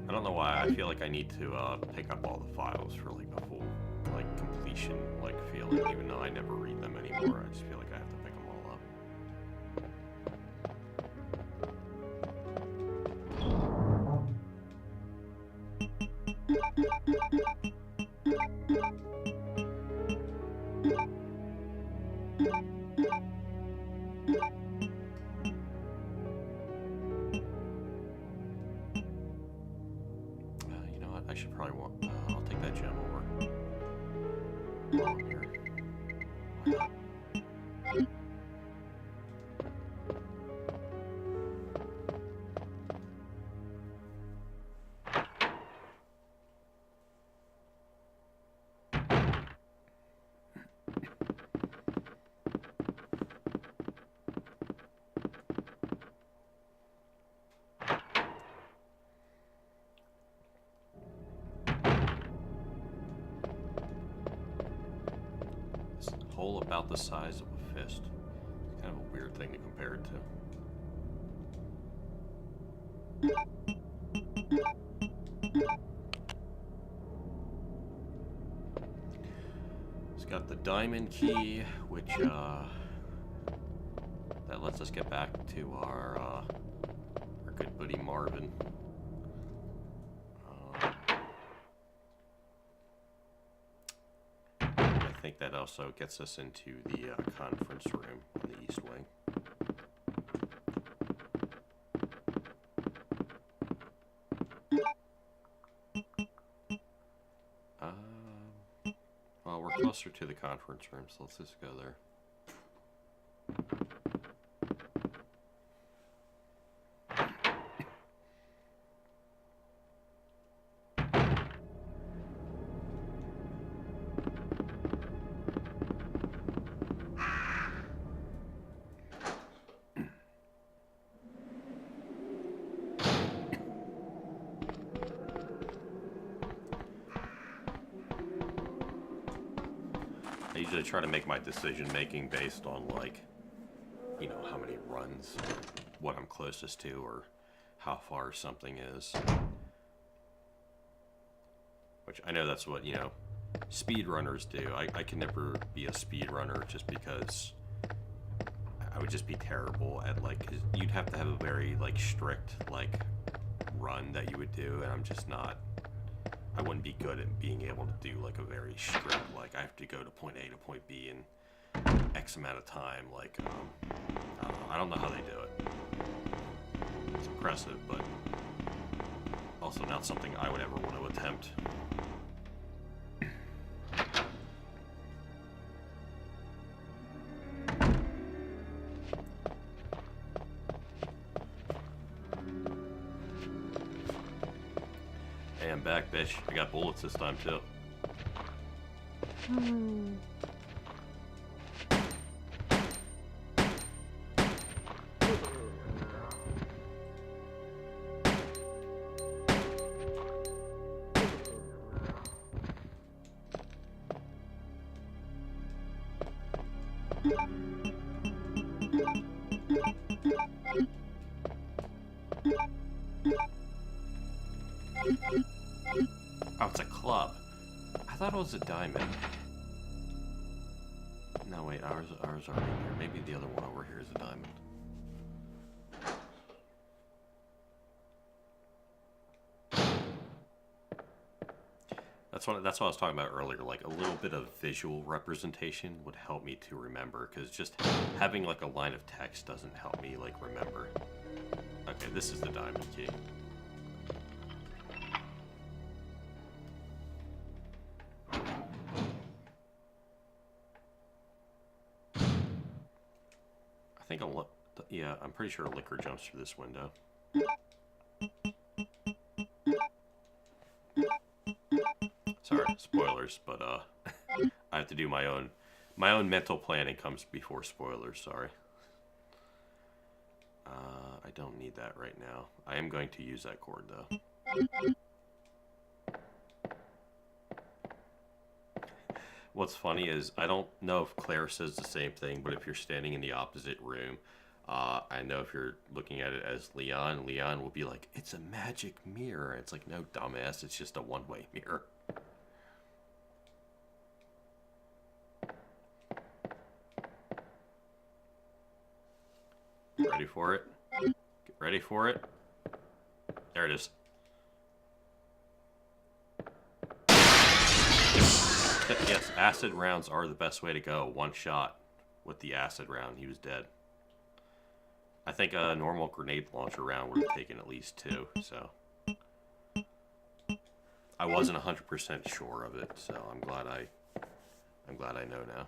I don't know why I feel like I need to pick up all the files for like a full like completion like feeling, even though I never read them anymore. I just feel like I have to pick them all up. You know what? I should probably walk. I'll take that gem over. While I'm here. Why not? hole about the size of a fist. Kind of a weird thing to compare it to. It's got the diamond key, which that lets us get back to our good buddy Marvin. I think that also gets us into the conference room on the east wing. Well, we're closer to the conference room, so let's just go there. I usually try to make my decision making based on, like, you know, how many runs, what I'm closest to, or how far something is. Which I know that's what, you know, speedrunners do. I can never be a speedrunner just because I would just be terrible at, like, 'cause you'd have to have a very, like, strict, like, run that you would do, and I'm just not. I wouldn't be good at being able to do, like, a very strict, like, I have to go to point A to point B in X amount of time. Like, I don't know how they do it. It's impressive, but also not something I would ever want to attempt. Hey, I'm back, bitch. I got bullets this time, too. Oh, it's a club. I thought it was a diamond. No, wait, ours are right here. Maybe the other one over here is a diamond. That's what I was talking about earlier. Like, a little bit of visual representation would help me to remember, because just having, like, a line of text doesn't help me, like, remember. Okay, this is the diamond key. I think yeah, I'm pretty sure a liquor jumps through this window. Sorry, spoilers, but I have to do my own mental planning comes before spoilers, sorry. I don't need that right now. I am going to use that cord though. What's funny is, I don't know if Claire says the same thing, but if you're standing in the opposite room, I know if you're looking at it as Leon will be like, it's a magic mirror. It's like, no, dumbass, it's just a one-way mirror. Ready for it? Get ready for it. There it is. Yes, acid rounds are the best way to go. One shot with the acid round, he was dead. I think a normal grenade launcher round would have taken at least 2, so. I wasn't 100% sure of it, so I'm glad I know now.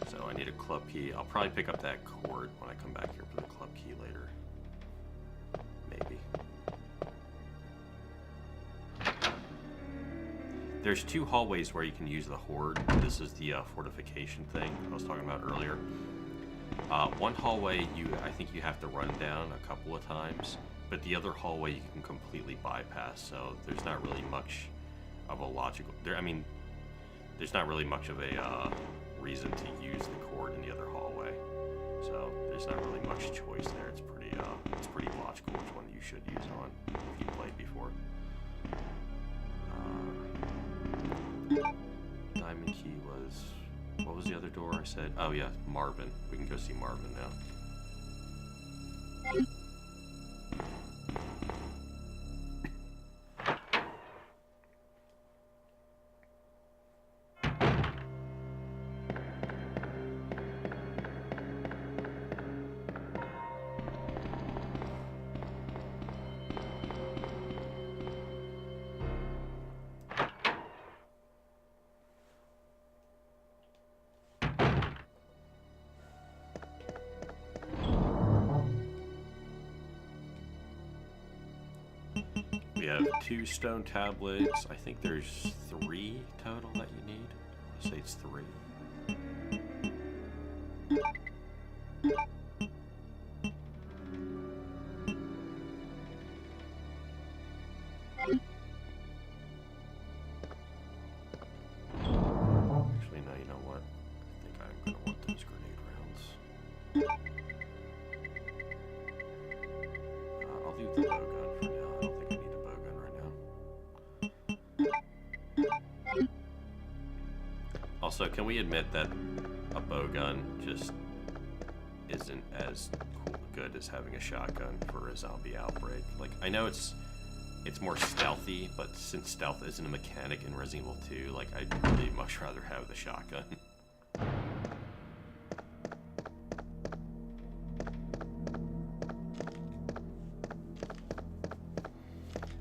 So I need a club key. I'll probably pick up that cord when I come back here for the club key later. Maybe. There's 2 hallways where you can use the horde. This is the fortification thing I was talking about earlier. 1 hallway, I think you have to run down a couple of times. but the other hallway you can completely bypass, so there's not really much of a logical... there's not really much of a reason to use the cord in the other hallway. So there's not really much choice there. It's pretty logical which one you should use on if you played before. Diamond key was... What was the other door I said? Oh yeah, Marvin. We can go see Marvin now. We have 2 stone tablets. I think there's 3 total that you need. I say it's 3. Actually, no, you know what? I think I'm going to want those grenade rounds. I'll leave the bowgun for now. I don't think I need a bowgun right now. Also, can we admit that a bowgun just isn't as good as having a shotgun for a zombie outbreak? Like, I know it's more stealthy, but since stealth isn't a mechanic in Resident Evil 2, like, I'd really much rather have the shotgun.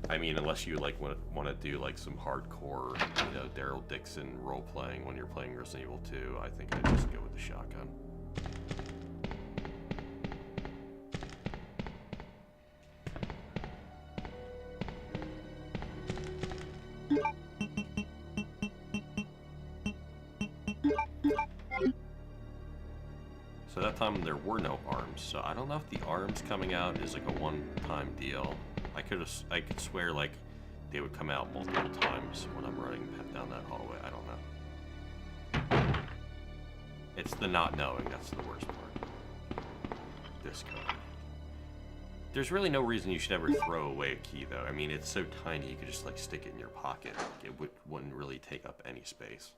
I mean, unless you like want to do like some hardcore, you know, Daryl Dixon role playing when you're playing Resident Evil 2, I think I'd just go with the shotgun. So that time there were no arms, so I don't know if the arms coming out is like a one-time deal. I could swear like they would come out multiple times when I'm running down that hallway. I don't know. It's the not knowing that's the worst part. This code. There's really no reason you should ever throw away a key though. I mean, it's so tiny you could just like stick it in your pocket. It wouldn't really take up any space.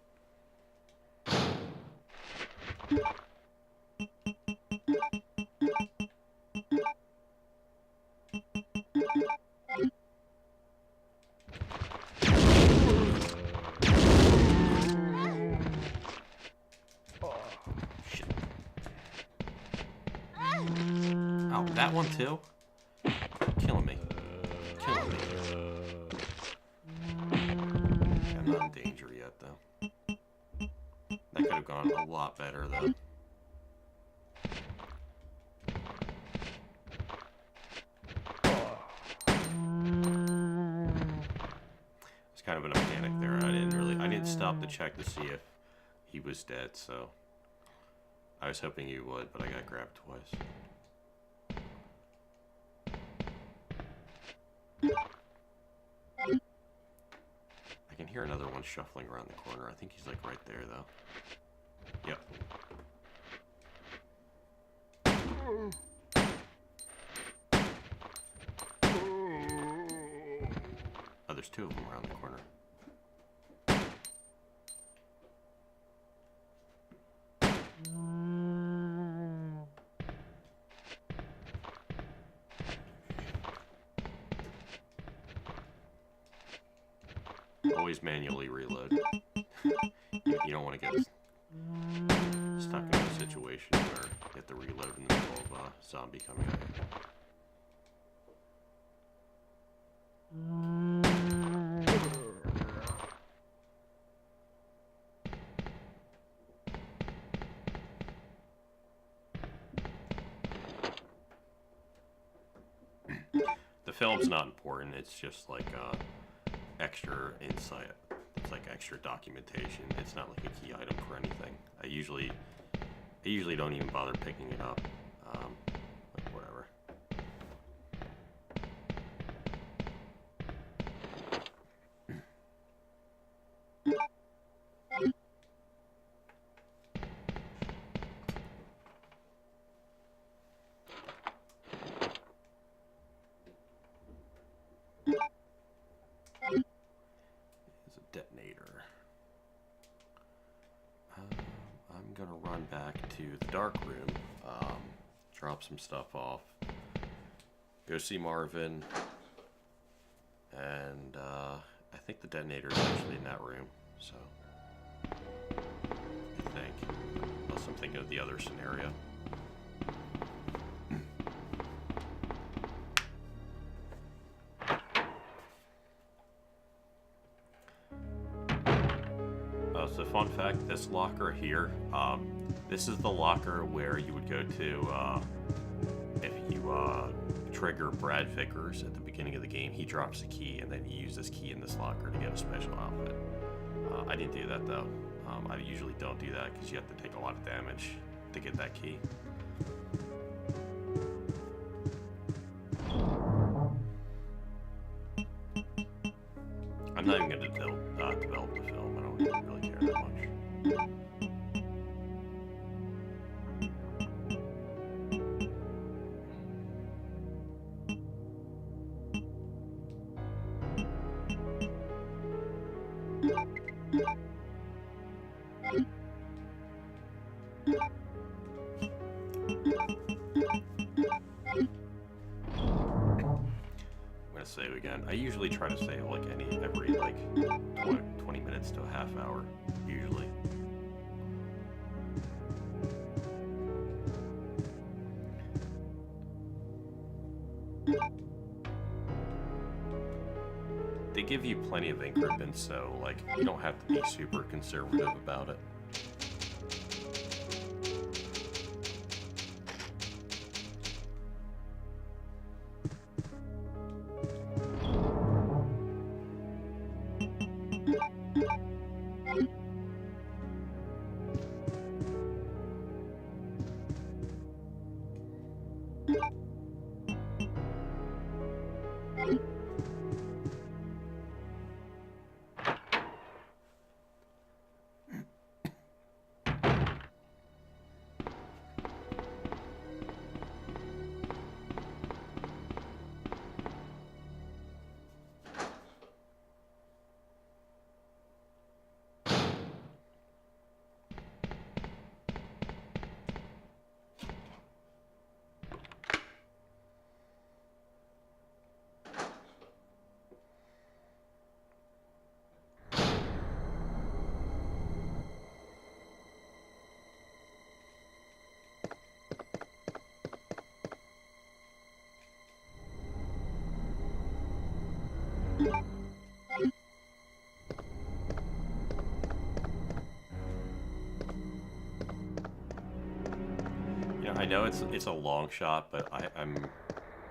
Oh, that one too? Killing me. Killing me. I'm not in danger yet, though. That could have gone a lot better, though. It's kind of in a panic there. I didn't stop to check to see if he was dead, so I was hoping he would, but I got grabbed twice. I can hear another one shuffling around the corner. I think he's like right there though. Yep. Oh, there's 2 of them around the corner. Always manually reload. You don't want to get stuck in a situation where you have to reload in the middle of a zombie coming at you. The film's not important, it's just like extra insight. It's like extra documentation. It's not like a key item for anything. I usually don't even bother picking it up. Like whatever. locker. I'm gonna run back to the dark room, drop some stuff off, go see Marvin, and I think the detonator is actually in that room, so I think, unless I'm thinking of the other scenario. So fun fact, this locker here, this is the locker where you would go to if you trigger Brad Vickers at the beginning of the game. He drops a key, and then you use this key in this locker to get a special outfit. I didn't do that though. I usually don't do that because you have to take a lot of damage to get that key. I'm not even going to develop the film. I don't even really care that much. Save again. I usually try to save like every like 20 minutes to a half hour, usually. They give you plenty of ink ribbons, so like you don't have to be super conservative about it. I know it's a long shot, but I'm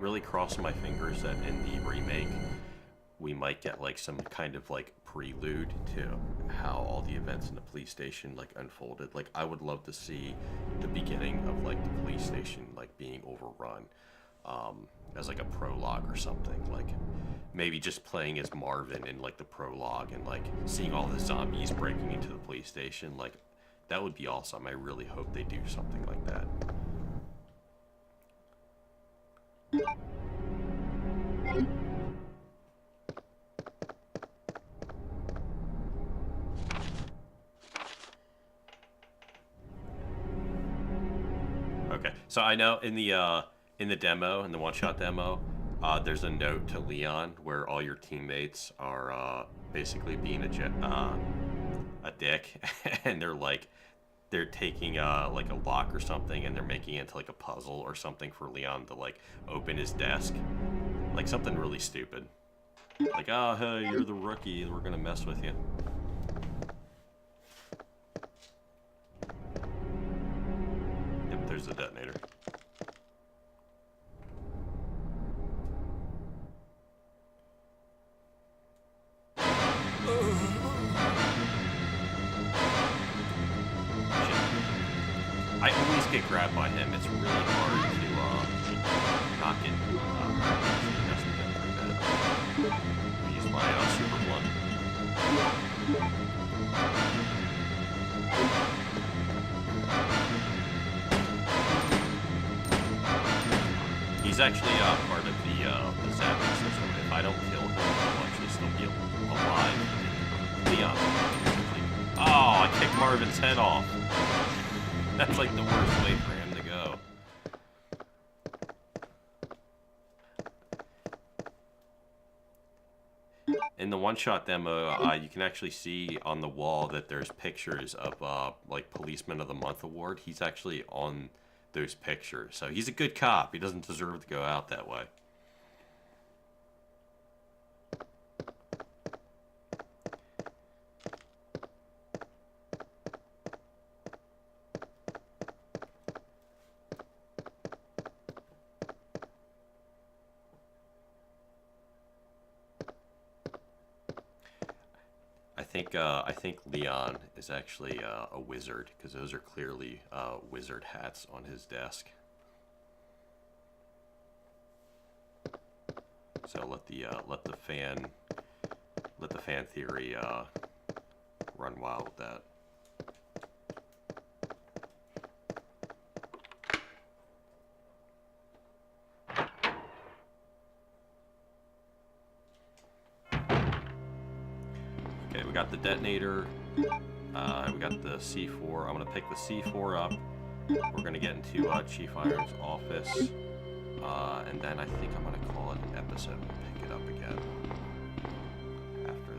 really crossing my fingers that in the remake we might get like some kind of like prelude to how all the events in the police station like unfolded. Like I would love to see the beginning of like the police station like being overrun as like a prologue or something. Like maybe just playing as Marvin in like the prologue and like seeing all the zombies breaking into the police station. Like that would be awesome. I really hope they do something like that. Okay, so I know in the demo, in the one-shot demo, there's a note to Leon where all your teammates are basically being a dick, and they're taking like a lock or something, and they're making it into like a puzzle or something for Leon to like open his desk, like something really stupid, like oh hey, you're the rookie, we're gonna mess with you. Yep, there's the detonator. I always get grabbed by him. It's really hard to not get I use my super blunt. He's actually part of the zapping system. If I don't kill him, he'll actually still be alive. Leon. cut Marvin's head off. That's like the worst way for him to go. In the one-shot demo, you can actually see on the wall that there's pictures of like Policeman of the Month award. He's actually on those pictures, so he's a good cop. He doesn't deserve to go out that way. I think Leon is actually a wizard, because those are clearly wizard hats on his desk. So let the fan theory run wild with that. Okay, we got the detonator. We got the C4. I'm gonna pick the C4 up. We're gonna get into Chief Irons' office, and then I think I'm gonna call it an episode and pick it up again after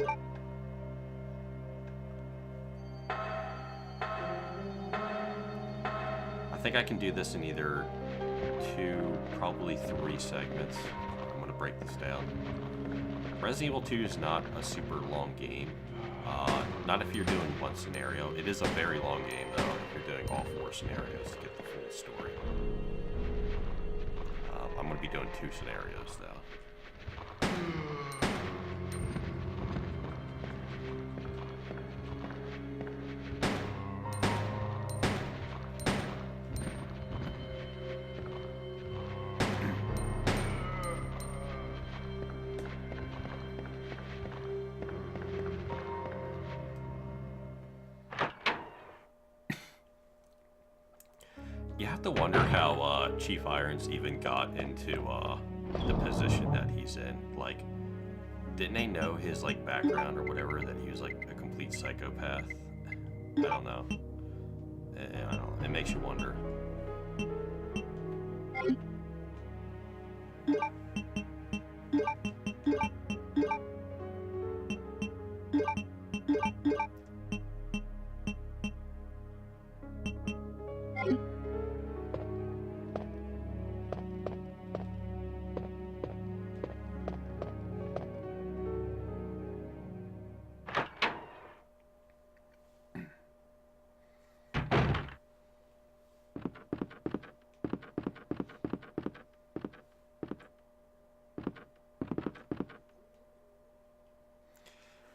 that. I think I can do this in either 2, probably 3 segments. I'm gonna break this down. Resident Evil 2 is not a super long game. Not if you're doing one scenario. It is a very long game, though, if you're doing all 4 scenarios to get the full story. I'm going to be doing 2 scenarios, though. You have to wonder how Chief Irons even got into the position that he's in. Like, didn't they know his like background or whatever, that he was like a complete psychopath? I don't know. I don't know. It makes you wonder.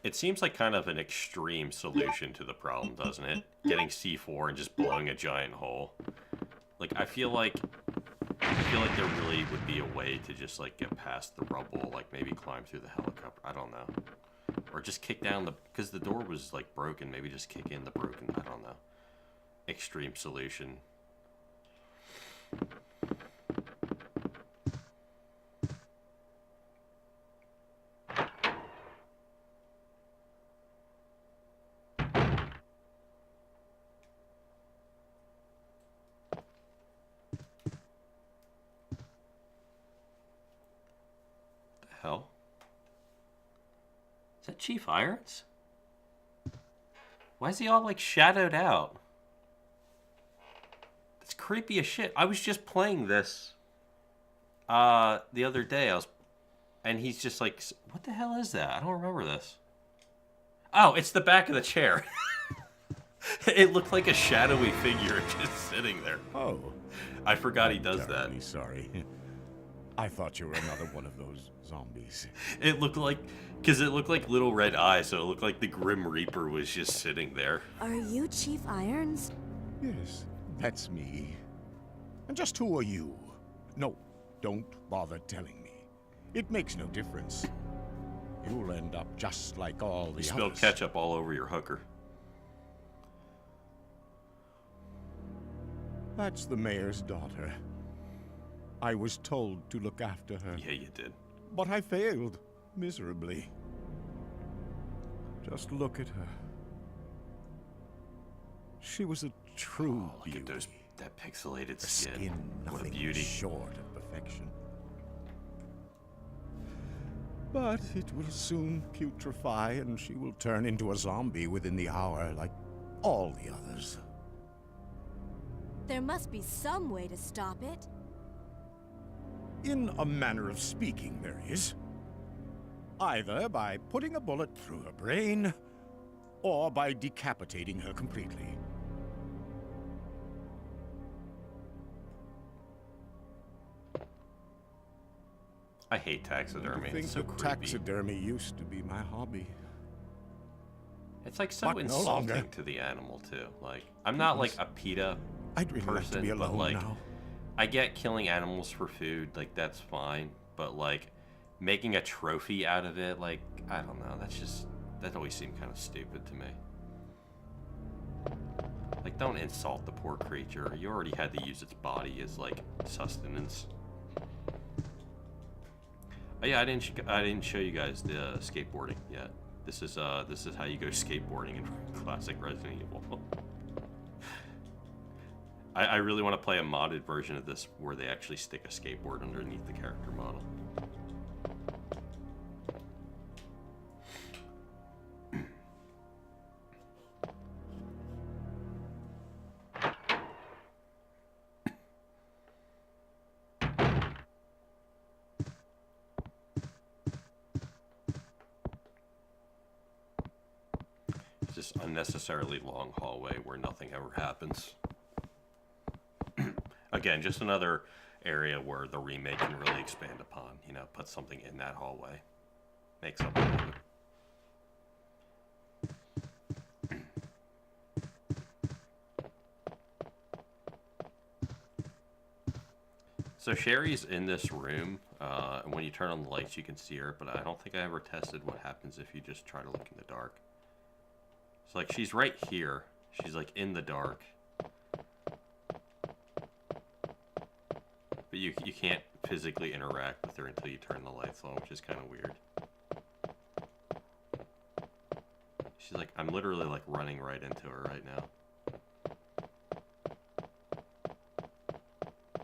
It seems like kind of an extreme solution to the problem, doesn't it? Getting C4 and just blowing a giant hole. Like, I feel like there really would be a way to just like get past the rubble, like maybe climb through the helicopter. I don't know, or just kick down because the door was like broken. Maybe just kick in the broken. I don't know. Extreme solution. Hell? Is that Chief Irons? Why is he all like shadowed out? That's creepy as shit. I was just playing this the other day. And he's just like, what the hell is that? I don't remember this. Oh, it's the back of the chair. It looked like a shadowy figure just sitting there. Oh. I forgot he does that. Terribly sorry. I thought you were another one of those zombies. It looked like, because it looked like little red eyes, so it looked like the Grim Reaper was just sitting there. Are you Chief Irons? Yes, that's me. And just who are you? No, don't bother telling me. It makes no difference. You'll end up just like all the You others. spilled ketchup all over your hooker. That's the mayor's daughter. I was told to look after her. Yeah, you did. But I failed miserably. Just look at her. She was a true Look beauty. at that pixelated Her skin. skin, What a nothing beauty. short of perfection. But it will soon putrefy, and she will turn into a zombie within the hour, like all the others. There must be some way to stop it. In a manner of speaking, there is. Either by putting a bullet through her brain, or by decapitating her completely. I hate taxidermy. I think It's so that creepy. taxidermy used to be my hobby. It's like so But no insulting longer. to the animal too. Like I'm not like a PETA I'd really like to person, be but alone like now. I get killing animals for food, like that's fine. But like making a trophy out of it, like I don't know, that always seemed kind of stupid to me. Like don't insult the poor creature. You already had to use its body as like sustenance. Oh yeah, I didn't show you guys the skateboarding yet. This is how you go skateboarding in classic Resident Evil. I really want to play a modded version of this where they actually stick a skateboard underneath the character model. It's just unnecessarily long hallway where nothing ever happens. Again, just another area where the remake can really expand upon, you know, put something in that hallway. Make something of it. So Sherry's in this room, and when you turn on the lights you can see her, but I don't think I ever tested what happens if you just try to look in the dark. So like she's right here, she's like in the dark. But you can't physically interact with her until you turn the lights on, which is kind of weird. She's like, I'm literally like running right into her right now.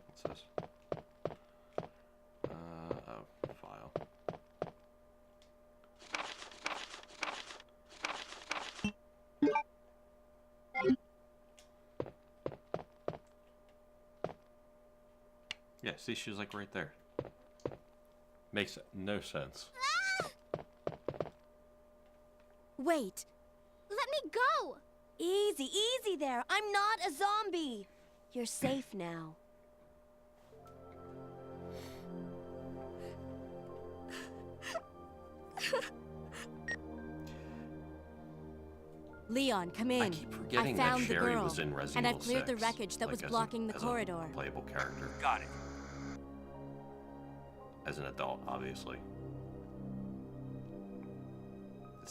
What's this? Oh, file. Yeah, see, she was like right there. Makes no sense. Wait. Let me go! Easy, easy there. I'm not a zombie. You're safe now. Leon, come in. I keep forgetting I found that the Sherry girl, was in Resident and Evil I've cleared the 6, wreckage that like, was as blocking the a corridor. playable character. Got it. As an adult, obviously.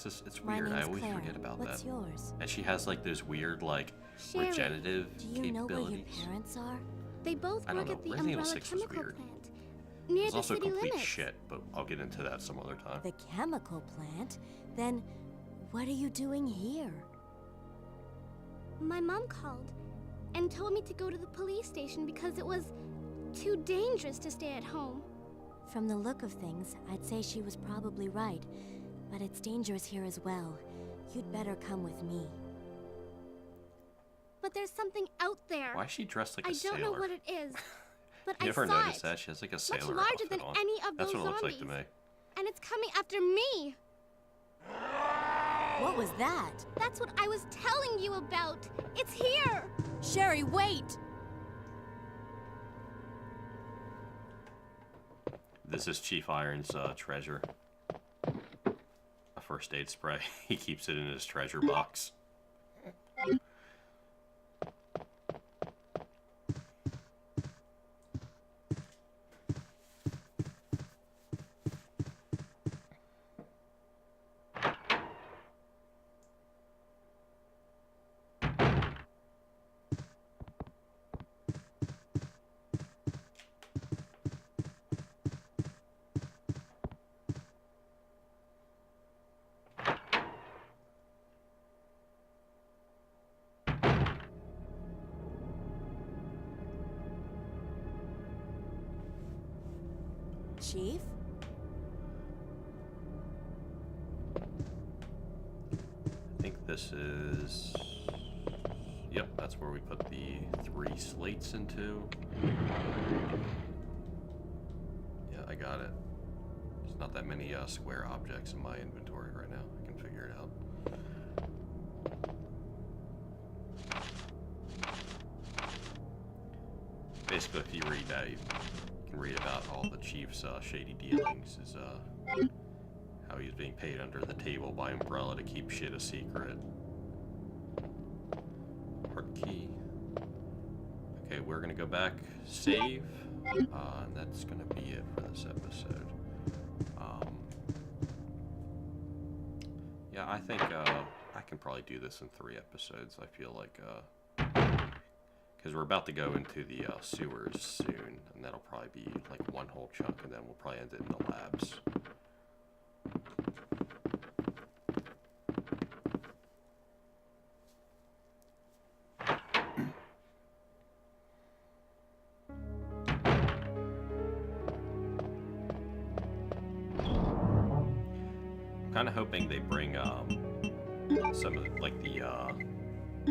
It's My weird. I name's always Claire. forget about What's that. yours? And she has like those weird like Sherry, regenerative Do you know where your capabilities. parents are? They both I don't work know. at the Resident Evil Umbrella 6 was Chemical weird. Plant near It's the also city complete limits. shit, but I'll get into that some other time. The chemical plant? Then what are you doing here? My mom called and told me to go to the police station because it was too dangerous to stay at home. From the look of things, I'd say she was probably right. But it's dangerous here as well. You'd better come with me. But there's something out there. Why is she dressed like a I sailor? don't know what it is, but You I ever saw noticed it. that? She has like a Much sailor larger outfit than on. any of That's those what it looks like to zombies. me. And it's coming after me. What was that? That's what I was telling you about. It's here. Sherry, wait! This is Chief Iron's treasure. A first aid spray. He keeps it in his treasure box. Chief? I think this is... Yep, that's where we put the 3 slates into. Yeah, I got it. There's not that many square objects in my inventory right now. I can figure it out. Basically, if you read that, you can read about all the Chief's shady dealings. Is how he's being paid under the table by Umbrella to keep shit a secret. Heart key. Okay, we're gonna go back, save, and that's gonna be it for this episode. Yeah, I think I can probably do this in 3 episodes. I feel like, because we're about to go into the sewers soon, and that'll probably be like one whole chunk, and then we'll probably end it in the labs. Kind of hoping they bring some of like the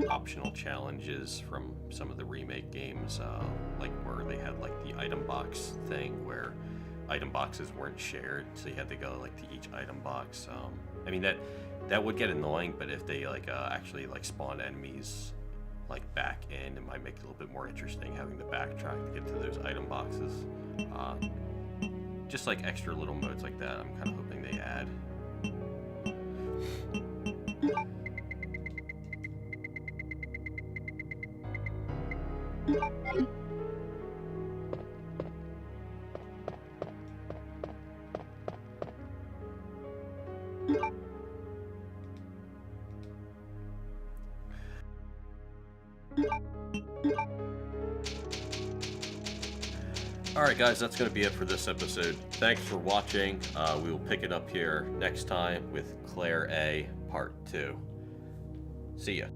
optional challenges from some of the remake games, like where they had like the item box thing where item boxes weren't shared, so you had to go like to each item box. I mean that would get annoying, but if they like actually like spawn enemies like back in, it might make it a little bit more interesting having to backtrack to get to those item boxes. Just like extra little modes like that, I'm kind of hoping they add. Alright guys, that's going to be it for this episode. Thanks for watching. We will pick it up here next time with Claire A Part 2. See ya.